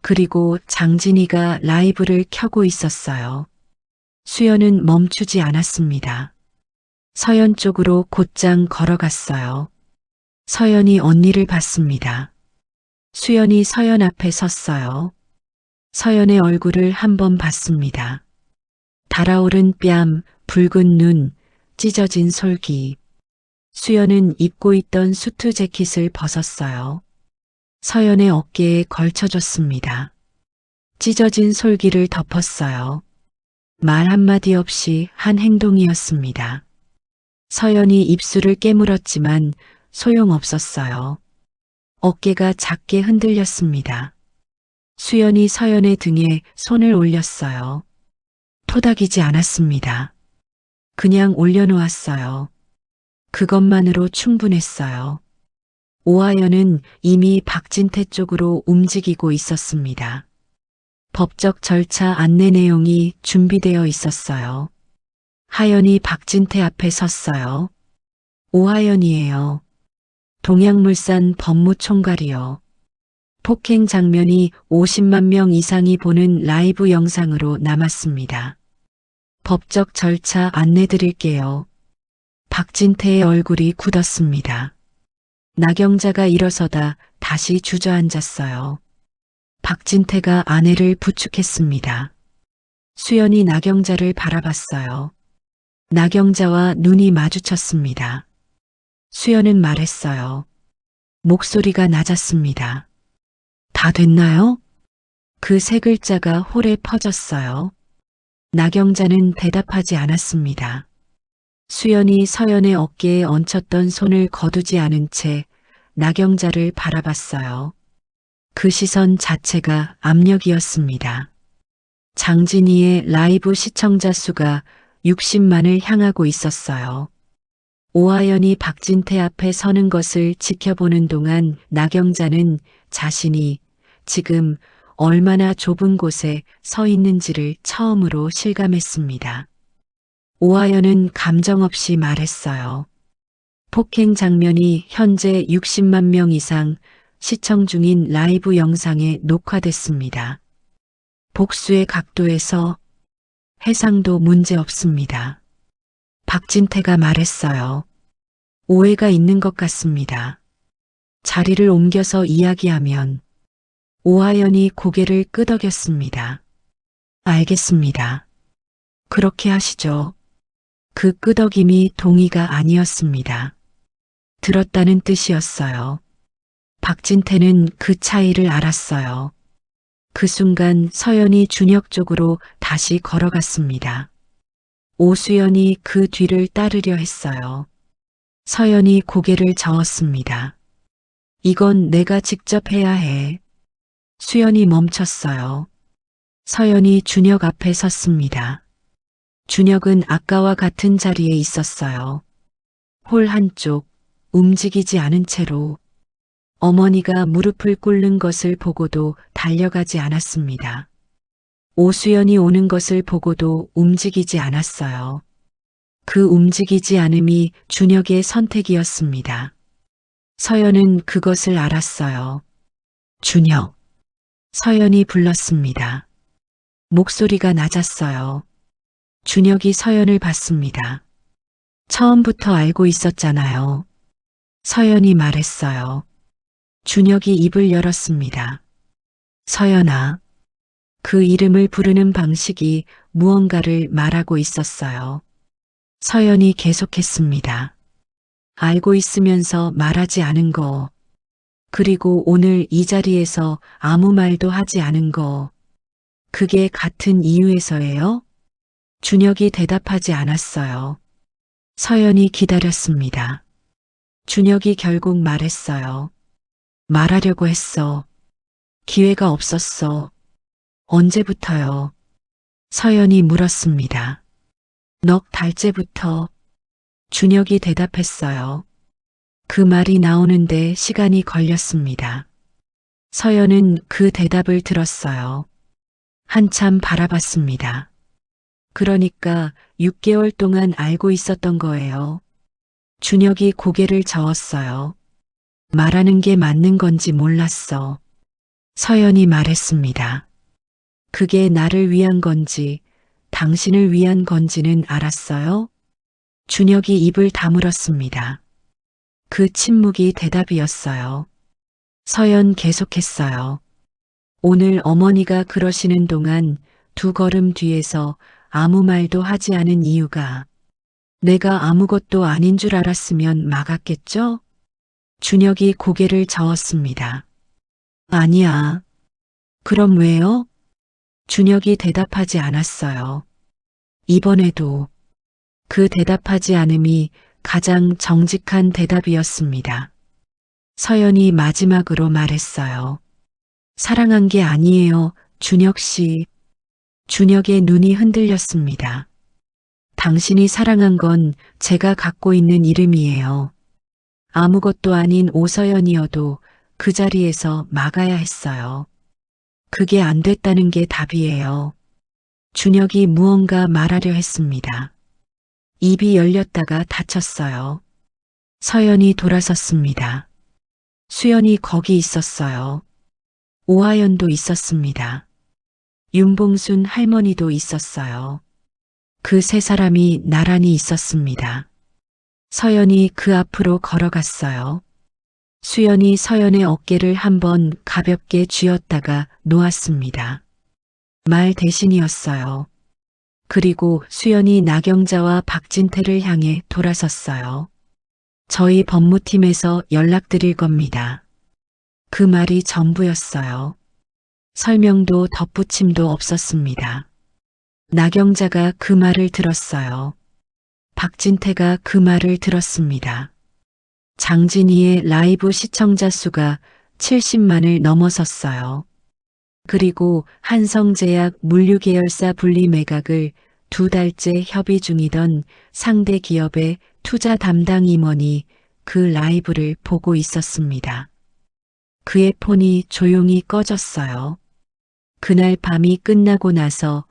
그리고 장진이가 라이브를 켜고 있었어요. 수연은 멈추지 않았습니다. 서연 쪽으로 곧장 걸어갔어요. 서연이 언니를 봤습니다. 수연이 서연 앞에 섰어요. 서연의 얼굴을 한번 봤습니다. 달아오른 뺨, 붉은 눈, 찢어진 솔기. 수연은 입고 있던 수트 재킷을 벗었어요. 서연의 어깨에 걸쳐줬습니다. 찢어진 솔기를 덮었어요. 말 한마디 없이 한 행동이었습니다. 서연이 입술을 깨물었지만 소용없었어요. 어깨가 작게 흔들렸습니다. 수연이 서연의 등에 손을 올렸어요. 토닥이지 않았습니다. 그냥 올려놓았어요. 그것만으로 충분했어요. 오하연은 이미 박진태 쪽으로 움직이고 있었습니다. 법적 절차 안내 내용이 준비되어 있었어요. 하연이 박진태 앞에 섰어요. 오하연이에요. 동양물산 법무총괄이요. 폭행 장면이 50만 명 이상이 보는 라이브 영상으로 남았습니다. 법적 절차 안내 드릴게요. 박진태의 얼굴이 굳었습니다. 나경자가 일어서다 다시 주저앉았어요. 박진태가 아내를 부축했습니다. 수연이 나경자를 바라봤어요. 나경자와 눈이 마주쳤습니다. 수연은 말했어요. 목소리가 낮았습니다. 다 됐나요? 그 세 글자가 홀에 퍼졌어요. 나경자는 대답하지 않았습니다. 수연이 서연의 어깨에 얹혔던 손을 거두지 않은 채 나경자를 바라봤어요. 그 시선 자체가 압력이었습니다. 장진희의 라이브 시청자 수가 60만을 향하고 있었어요. 오하연이 박진태 앞에 서는 것을 지켜보는 동안 나경자는 자신이 지금 얼마나 좁은 곳에 서 있는지를 처음으로 실감했습니다. 오하연은 감정 없이 말했어요. 폭행 장면이 현재 60만 명 이상 시청 중인 라이브 영상에 녹화됐습니다. 복수의 각도에서 해상도 문제 없습니다. 박진태가 말했어요. 오해가 있는 것 같습니다. 자리를 옮겨서 이야기하면 오하연이 고개를 끄덕였습니다. 알겠습니다. 그렇게 하시죠. 그 끄덕임이 동의가 아니었습니다. 들었다는 뜻이었어요. 박진태는 그 차이를 알았어요. 그 순간 서연이 준혁 쪽으로 다시 걸어갔습니다. 오수연이 그 뒤를 따르려 했어요. 서연이 고개를 저었습니다. 이건 내가 직접 해야 해. 수연이 멈췄어요. 서연이 준혁 앞에 섰습니다. 준혁은 아까와 같은 자리에 있었어요. 홀 한쪽 움직이지 않은 채로 어머니가 무릎을 꿇는 것을 보고도 달려가지 않았습니다. 오수연이 오는 것을 보고도 움직이지 않았어요. 그 움직이지 않음이 준혁의 선택이었습니다. 서연은 그것을 알았어요. 준혁. 서연이 불렀습니다. 목소리가 낮았어요. 준혁이 서연을 봤습니다. 처음부터 알고 있었잖아요. 서연이 말했어요. 준혁이 입을 열었습니다. 서연아. 그 이름을 부르는 방식이 무언가를 말하고 있었어요. 서연이 계속했습니다. 알고 있으면서 말하지 않은 거. 그리고 오늘 이 자리에서 아무 말도 하지 않은 거. 그게 같은 이유에서예요? 준혁이 대답하지 않았어요. 서연이 기다렸습니다. 준혁이 결국 말했어요. 말하려고 했어. 기회가 없었어. 언제부터요? 서연이 물었습니다. 넉 달째부터. 준혁이 대답했어요. 그 말이 나오는데 시간이 걸렸습니다. 서연은 그 대답을 들었어요. 한참 바라봤습니다. 그러니까 6개월 동안 알고 있었던 거예요. 준혁이 고개를 저었어요. 말하는 게 맞는 건지 몰랐어. 서연이 말했습니다. 그게 나를 위한 건지 당신을 위한 건지는 알았어요? 준혁이 입을 다물었습니다. 그 침묵이 대답이었어요. 서연 계속했어요. 오늘 어머니가 그러시는 동안 2걸음 뒤에서 아무 말도 하지 않은 이유가 내가 아무것도 아닌 줄 알았으면 막았겠죠? 준혁이 고개를 저었습니다. 아니야. 그럼 왜요? 준혁이 대답하지 않았어요. 이번에도 그 대답하지 않음이 가장 정직한 대답이었습니다. 서연이 마지막으로 말했어요. 사랑한 게 아니에요, 준혁 씨. 준혁의 눈이 흔들렸습니다. 당신이 사랑한 건 제가 갖고 있는 이름이에요. 아무것도 아닌 오서연이어도 그 자리에서 막아야 했어요. 그게 안 됐다는 게 답이에요. 준혁이 무언가 말하려 했습니다. 입이 열렸다가 닫혔어요. 서연이 돌아섰습니다. 수연이 거기 있었어요. 오하연도 있었습니다. 윤봉순 할머니도 있었어요. 그 세 사람이 나란히 있었습니다. 서연이 그 앞으로 걸어갔어요. 수연이 서연의 어깨를 한번 가볍게 쥐었다가 놓았습니다. 말 대신이었어요. 그리고 수연이 나경자와 박진태를 향해 돌아섰어요. 저희 법무팀에서 연락드릴 겁니다. 그 말이 전부였어요. 설명도 덧붙임도 없었습니다. 나경자가 그 말을 들었어요. 박진태가 그 말을 들었습니다. 장진희의 라이브 시청자 수가 70만을 넘어섰어요. 그리고 한성제약 물류계열사 분리 매각을 2달째 협의 중이던 상대 기업의 투자 담당 임원이 그 라이브를 보고 있었습니다. 그의 폰이 조용히 꺼졌어요. 그날 밤이 끝나고 나서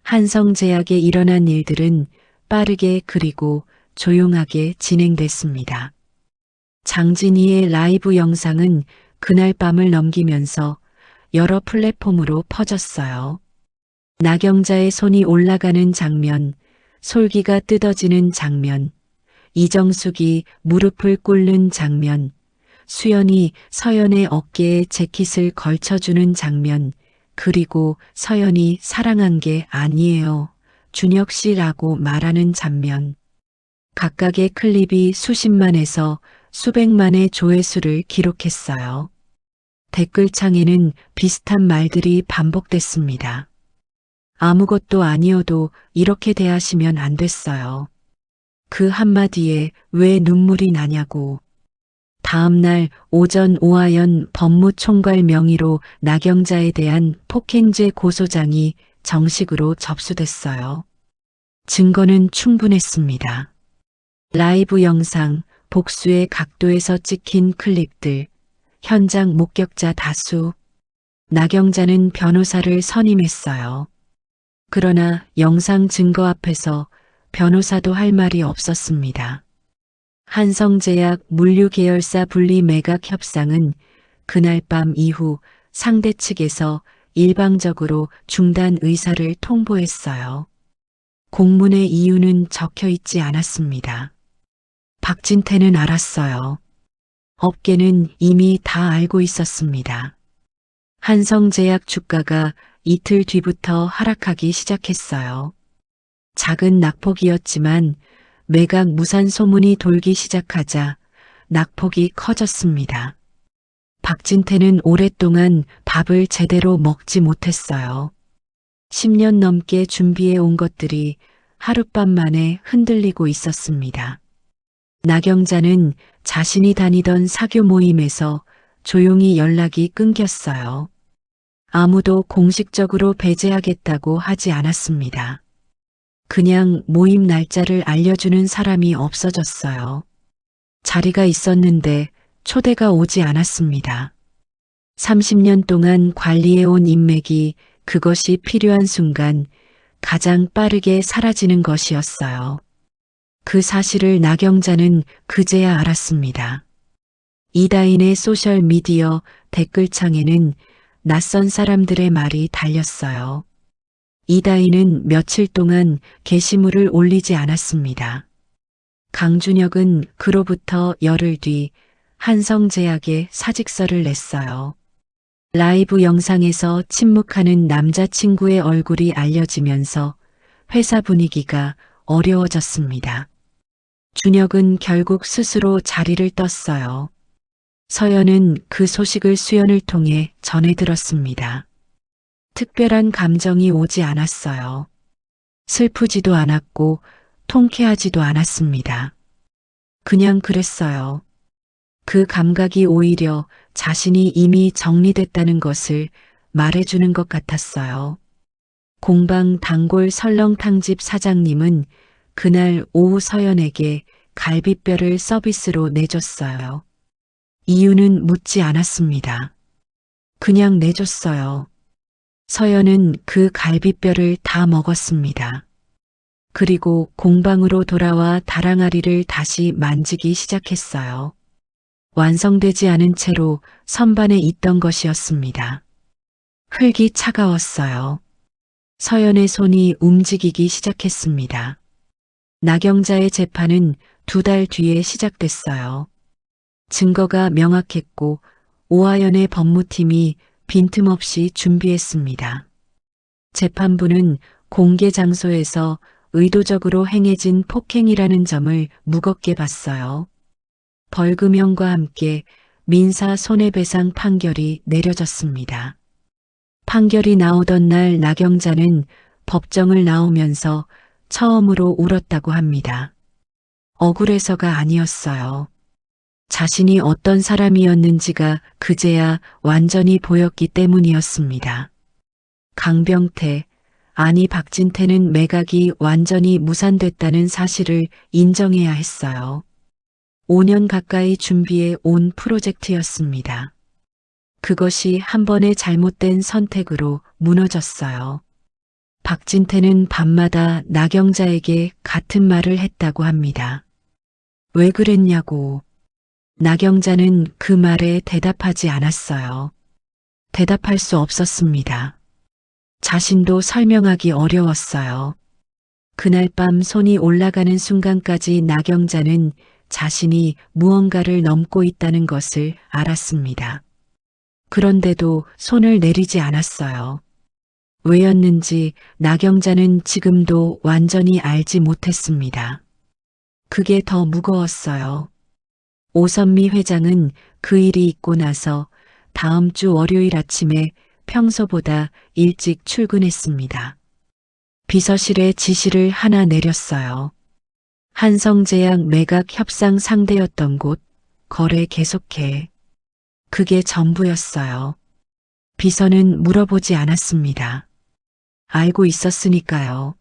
한성제약에 일어난 일들은 빠르게 그리고 조용하게 진행됐습니다. 장진희의 라이브 영상은 그날 밤을 넘기면서 여러 플랫폼으로 퍼졌어요. 나경자의 손이 올라가는 장면, 솔기가 뜯어지는 장면, 이정숙이 무릎을 꿇는 장면, 수연이 서연의 어깨에 재킷을 걸쳐주는 장면, 그리고 서연이 사랑한 게 아니에요. 준혁 씨라고 말하는 장면. 각각의 클립이 수십만에서 수백만의 조회수를 기록했어요. 댓글창에는 비슷한 말들이 반복됐습니다. 아무것도 아니어도 이렇게 대하시면 안 됐어요. 그 한마디에 왜 눈물이 나냐고. 다음 날 오전 오하연 법무총괄 명의로 나경자에 대한 폭행죄 고소장이 정식으로 접수됐어요. 증거는 충분했습니다. 라이브 영상, 복수의 각도에서 찍힌 클립들, 현장 목격자 다수. 나경자는 변호사를 선임했어요. 그러나 영상 증거 앞에서 변호사도 할 말이 없었습니다. 한성제약 물류계열사 분리 매각 협상은 그날 밤 이후 상대 측에서 일방적으로 중단 의사를 통보했어요. 공문의 이유는 적혀 있지 않았습니다. 박진태는 알았어요. 업계는 이미 다 알고 있었습니다. 한성제약 주가가 이틀 뒤부터 하락하기 시작했어요. 작은 낙폭이었지만 매각 무산 소문이 돌기 시작하자 낙폭이 커졌습니다. 박진태는 오랫동안 밥을 제대로 먹지 못했어요. 10년 넘게 준비해 온 것들이 하룻밤 만에 흔들리고 있었습니다. 나경자는 자신이 다니던 사교 모임에서 조용히 연락이 끊겼어요. 아무도 공식적으로 배제하겠다고 하지 않았습니다. 그냥 모임 날짜를 알려주는 사람이 없어졌어요. 자리가 있었는데 초대가 오지 않았습니다. 30년 동안 관리해온 인맥이 그것이 필요한 순간 가장 빠르게 사라지는 것이었어요. 그 사실을 나경자는 그제야 알았습니다. 이다인의 소셜미디어 댓글창에는 낯선 사람들의 말이 달렸어요. 이다인은 며칠 동안 게시물을 올리지 않았습니다. 강준혁은 그로부터 열흘 뒤 한성제약에 사직서를 냈어요. 라이브 영상에서 침묵하는 남자친구의 얼굴이 알려지면서 회사 분위기가 어려워졌습니다. 준혁은 결국 스스로 자리를 떴어요. 서연은 그 소식을 수연을 통해 전해 들었습니다. 특별한 감정이 오지 않았어요. 슬프지도 않았고 통쾌하지도 않았습니다. 그냥 그랬어요. 그 감각이 오히려 자신이 이미 정리됐다는 것을 말해주는 것 같았어요. 공방 단골 설렁탕집 사장님은 그날 오후 서연에게 갈비뼈를 서비스로 내줬어요. 이유는 묻지 않았습니다. 그냥 내줬어요. 서연은 그 갈비뼈를 다 먹었습니다. 그리고 공방으로 돌아와 다랑아리를 다시 만지기 시작했어요. 완성되지 않은 채로 선반에 있던 것이었습니다. 흙이 차가웠어요. 서연의 손이 움직이기 시작했습니다. 나경자의 재판은 2달 뒤에 시작됐어요. 증거가 명확했고 오하연의 법무팀이 빈틈없이 준비했습니다. 재판부는 공개 장소에서 의도적으로 행해진 폭행이라는 점을 무겁게 봤어요. 벌금형과 함께 민사 손해배상 판결이 내려졌습니다. 판결이 나오던 날 나경자는 법정을 나오면서 처음으로 울었다고 합니다. 억울해서가 아니었어요. 자신이 어떤 사람이었는지가 그제야 완전히 보였기 때문이었습니다. 강병태, 아니 박진태는 매각이 완전히 무산됐다는 사실을 인정해야 했어요. 5년 가까이 준비해 온 프로젝트였습니다. 그것이 한 번의 잘못된 선택으로 무너졌어요. 박진태는 밤마다 나경자에게 같은 말을 했다고 합니다. 왜 그랬냐고. 나경자는 그 말에 대답하지 않았어요. 대답할 수 없었습니다. 자신도 설명하기 어려웠어요. 그날 밤 손이 올라가는 순간까지 나경자는 자신이 무언가를 넘고 있다는 것을 알았습니다. 그런데도 손을 내리지 않았어요. 왜였는지 나경자는 지금도 완전히 알지 못했습니다. 그게 더 무거웠어요. 오선미 회장은 그 일이 있고 나서 다음 주 월요일 아침에 평소보다 일찍 출근했습니다. 비서실에 지시를 하나 내렸어요. 한성제약 매각 협상 상대였던 곳, 거래 계속해. 그게 전부였어요. 비서는 물어보지 않았습니다. 알고 있었으니까요.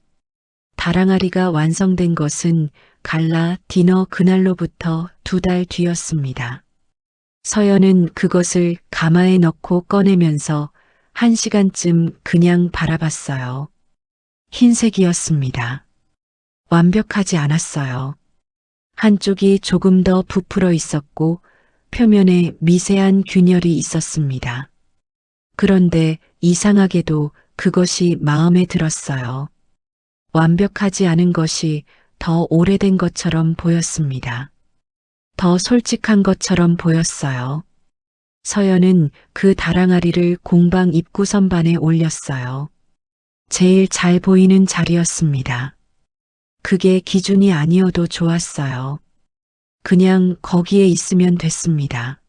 다랑아리가 완성된 것은 갈라 디너 그날로부터 2달 뒤였습니다. 서연은 그것을 가마에 넣고 꺼내면서 1시간쯤 그냥 바라봤어요. 흰색이었습니다. 완벽하지 않았어요. 한쪽이 조금 더 부풀어 있었고 표면에 미세한 균열이 있었습니다. 그런데 이상하게도 그것이 마음에 들었어요. 완벽하지 않은 것이 더 오래된 것처럼 보였습니다. 더 솔직한 것처럼 보였어요. 서연은 그 다랑아리를 공방 입구 선반에 올렸어요. 제일 잘 보이는 자리였습니다. 그게 기준이 아니어도 좋았어요. 그냥 거기에 있으면 됐습니다.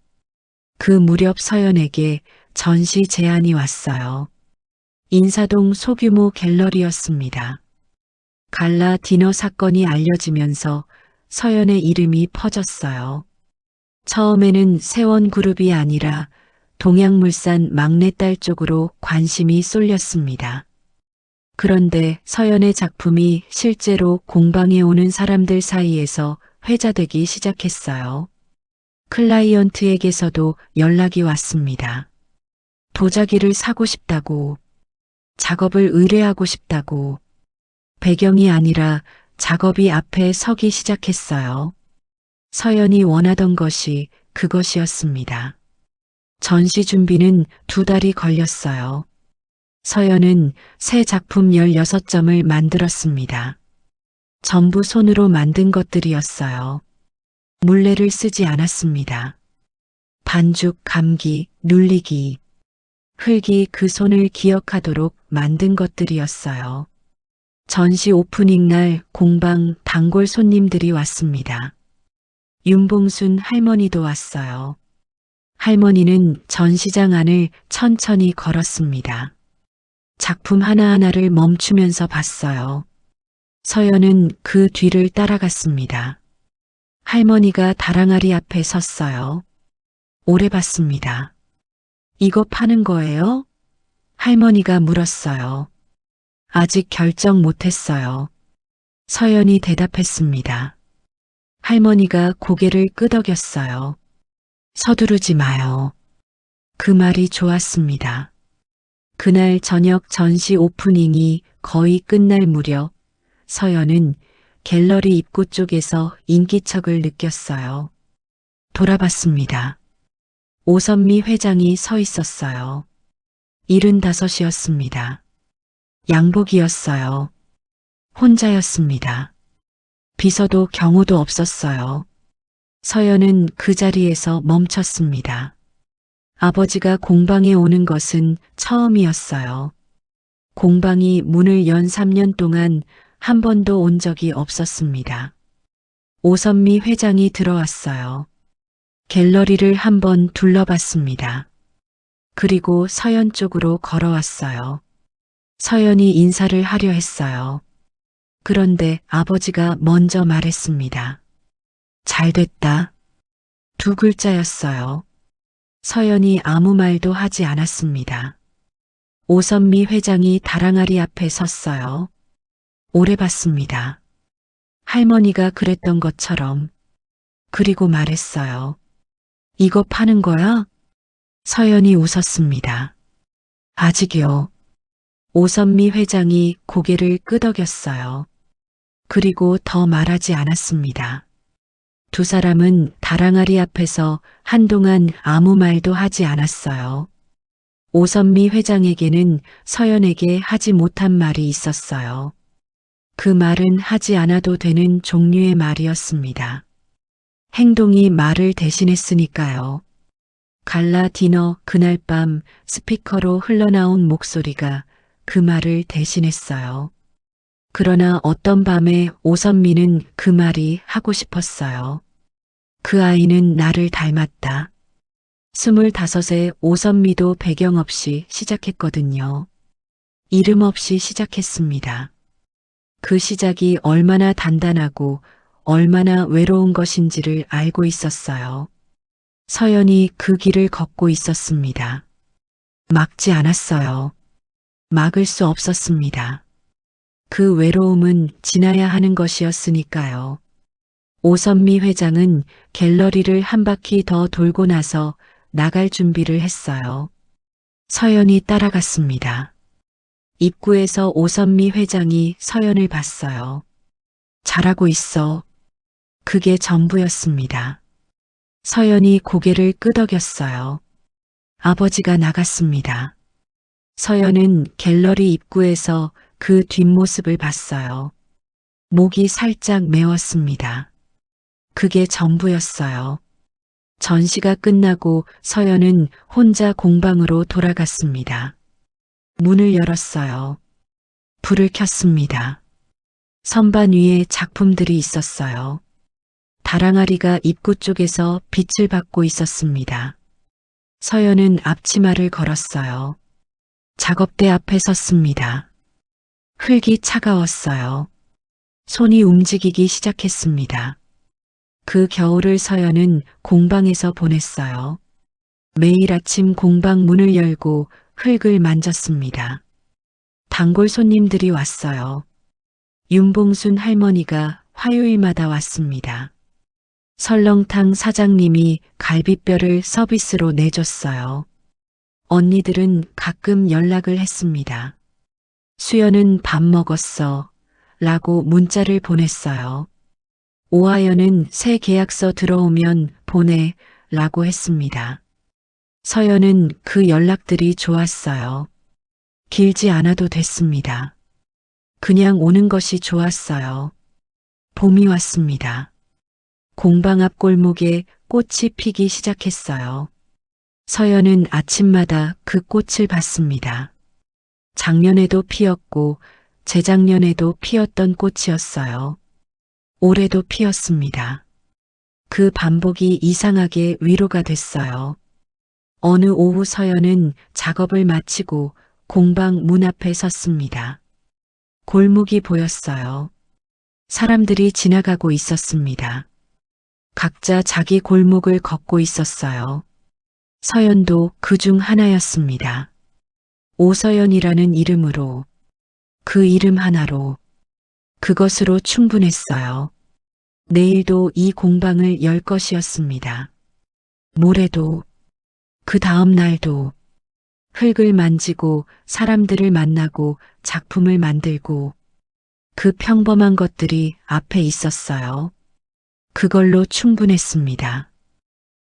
그 무렵 서연에게 전시 제안이 왔어요. 인사동 소규모 갤러리였습니다. 갈라 디너 사건이 알려지면서 서연의 이름이 퍼졌어요. 처음에는 세원그룹이 아니라 동양물산 막내딸 쪽으로 관심이 쏠렸습니다. 그런데 서연의 작품이 실제로 공방에 오는 사람들 사이에서 회자되기 시작했어요. 클라이언트에게서도 연락이 왔습니다. 도자기를 사고 싶다고, 작업을 의뢰하고 싶다고, 배경이 아니라 작업이 앞에 서기 시작했어요. 서연이 원하던 것이 그것이었습니다. 전시 준비는 2달이 걸렸어요. 서연은 새 작품 16점을 만들었습니다. 전부 손으로 만든 것들이었어요. 물레를 쓰지 않았습니다. 반죽, 감기, 눌리기, 흙이 그 손을 기억하도록 만든 것들이었어요. 전시 오프닝 날 공방 단골 손님들이 왔습니다. 윤봉순 할머니도 왔어요. 할머니는 전시장 안을 천천히 걸었습니다. 작품 하나하나를 멈추면서 봤어요. 서연은 그 뒤를 따라갔습니다. 할머니가 다랑아리 앞에 섰어요. 오래 봤습니다. 이거 파는 거예요? 할머니가 물었어요. 아직 결정 못했어요. 서연이 대답했습니다. 할머니가 고개를 끄덕였어요. 서두르지 마요. 그 말이 좋았습니다. 그날 저녁 전시 오프닝이 거의 끝날 무렵 서연은 갤러리 입구 쪽에서 인기척을 느꼈어요. 돌아봤습니다. 오선미 회장이 서 있었어요. 75이었습니다. 양복이었어요. 혼자였습니다. 비서도 경호도 없었어요. 서연은 그 자리에서 멈췄습니다. 아버지가 공방에 오는 것은 처음이었어요. 공방이 문을 연 3년 동안 한 번도 온 적이 없었습니다. 오선미 회장이 들어왔어요. 갤러리를 한번 둘러봤습니다. 그리고 서연 쪽으로 걸어왔어요. 서연이 인사를 하려 했어요. 그런데 아버지가 먼저 말했습니다. 잘 됐다. 두 글자였어요. 서연이 아무 말도 하지 않았습니다. 오선미 회장이 다랑아리 앞에 섰어요. 오래 봤습니다. 할머니가 그랬던 것처럼. 그리고 말했어요. 이거 파는 거야? 서연이 웃었습니다. 아직이요. 오선미 회장이 고개를 끄덕였어요. 그리고 더 말하지 않았습니다. 두 사람은 다랑아리 앞에서 한동안 아무 말도 하지 않았어요. 오선미 회장에게는 서연에게 하지 못한 말이 있었어요. 그 말은 하지 않아도 되는 종류의 말이었습니다. 행동이 말을 대신했으니까요. 갈라 디너 그날 밤 스피커로 흘러나온 목소리가 그 말을 대신했어요. 그러나 어떤 밤에 오선미는 그 말이 하고 싶었어요. 그 아이는 나를 닮았다. 25에 오선미도 배경 없이 시작했거든요. 이름 없이 시작했습니다. 그 시작이 얼마나 단단하고 얼마나 외로운 것인지를 알고 있었어요. 서연이 그 길을 걷고 있었습니다. 막지 않았어요. 막을 수 없었습니다. 그 외로움은 지나야 하는 것이었으니까요. 오선미 회장은 갤러리를 한 바퀴 더 돌고 나서 나갈 준비를 했어요. 서연이 따라갔습니다. 입구에서 오선미 회장이 서연을 봤어요. 잘하고 있어. 그게 전부였습니다. 서연이 고개를 끄덕였어요. 아버지가 나갔습니다. 서연은 갤러리 입구에서 그 뒷모습을 봤어요. 목이 살짝 메웠습니다. 그게 전부였어요. 전시가 끝나고 서연은 혼자 공방으로 돌아갔습니다. 문을 열었어요. 불을 켰습니다. 선반 위에 작품들이 있었어요. 다랑아리가 입구 쪽에서 빛을 받고 있었습니다. 서연은 앞치마를 걸었어요. 작업대 앞에 섰습니다. 흙이 차가웠어요. 손이 움직이기 시작했습니다. 그 겨울을 서연은 공방에서 보냈어요. 매일 아침 공방 문을 열고 흙을 만졌습니다. 단골 손님들이 왔어요. 윤봉순 할머니가 화요일마다 왔습니다. 설렁탕 사장님이 갈비뼈를 서비스로 내줬어요. 언니들은 가끔 연락을 했습니다. 수연은 밥 먹었어 라고 문자를 보냈어요. 오하연은 새 계약서 들어오면 보내 라고 했습니다. 서연은 그 연락들이 좋았어요. 길지 않아도 됐습니다. 그냥 오는 것이 좋았어요. 봄이 왔습니다. 공방 앞 골목에 꽃이 피기 시작했어요. 서연은 아침마다 그 꽃을 봤습니다. 작년에도 피었고 재작년에도 피었던 꽃이었어요. 올해도 피었습니다. 그 반복이 이상하게 위로가 됐어요. 어느 오후 서연은 작업을 마치고 공방 문 앞에 섰습니다. 골목이 보였어요. 사람들이 지나가고 있었습니다. 각자 자기 골목을 걷고 있었어요. 서연도 그 중 하나였습니다. 오서연이라는 이름으로, 그 이름 하나로, 그것으로 충분했어요. 내일도 이 공방을 열 것이었습니다. 모레도, 그 다음 날도, 흙을 만지고 사람들을 만나고 작품을 만들고, 그 평범한 것들이 앞에 있었어요. 그걸로 충분했습니다.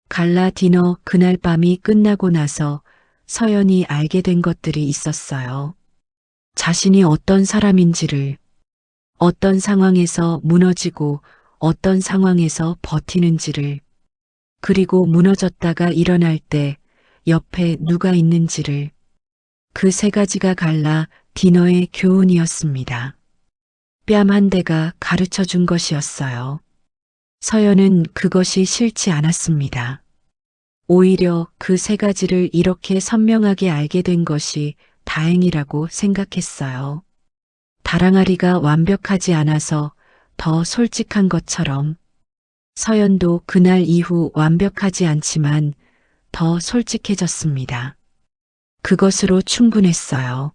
갈라 디너 그날 밤이 끝나고 나서 서연이 알게 된 것들이 있었어요. 자신이 어떤 사람인지를, 어떤 상황에서 무너지고 어떤 상황에서 버티는지를, 그리고 무너졌다가 일어날 때 옆에 누가 있는지를, 그 세 가지가 갈라 디너의 교훈이었습니다. 뺨 한 대가 가르쳐 준 것이었어요. 서연은 그것이 싫지 않았습니다. 오히려 그 세 가지를 이렇게 선명하게 알게 된 것이 다행이라고 생각했어요. 다랑아리가 완벽하지 않아서 더 솔직한 것처럼 서연도 그날 이후 완벽하지 않지만 더 솔직해졌습니다. 그것으로 충분했어요.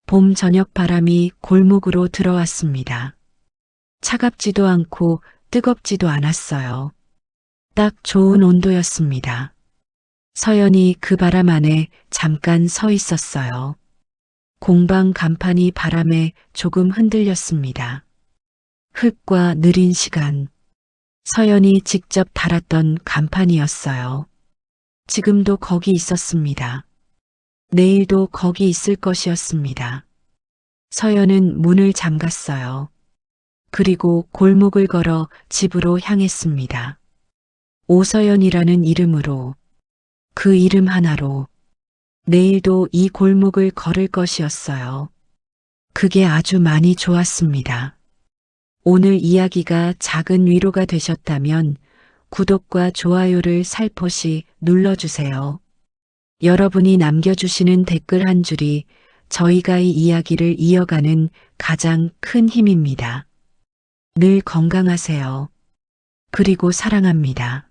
봄 저녁 바람이 골목으로 들어왔습니다. 차갑지도 않고 뜨겁지도 않았어요. 딱 좋은 온도였습니다. 서연이 그 바람 안에 잠깐 서 있었어요. 공방 간판이 바람에 조금 흔들렸습니다. 흙과 느린 시간. 서연이 직접 달았던 간판이었어요. 지금도 거기 있었습니다. 내일도 거기 있을 것이었습니다. 서연은 문을 잠갔어요. 그리고 골목을 걸어 집으로 향했습니다. 오서연이라는 이름으로, 그 이름 하나로 내일도 이 골목을 걸을 것이었어요. 그게 아주 많이 좋았습니다. 오늘 이야기가 작은 위로가 되셨다면 구독과 좋아요를 살포시 눌러주세요. 여러분이 남겨주시는 댓글 한 줄이 저희가 이 이야기를 이어가는 가장 큰 힘입니다. 늘 건강하세요. 그리고 사랑합니다.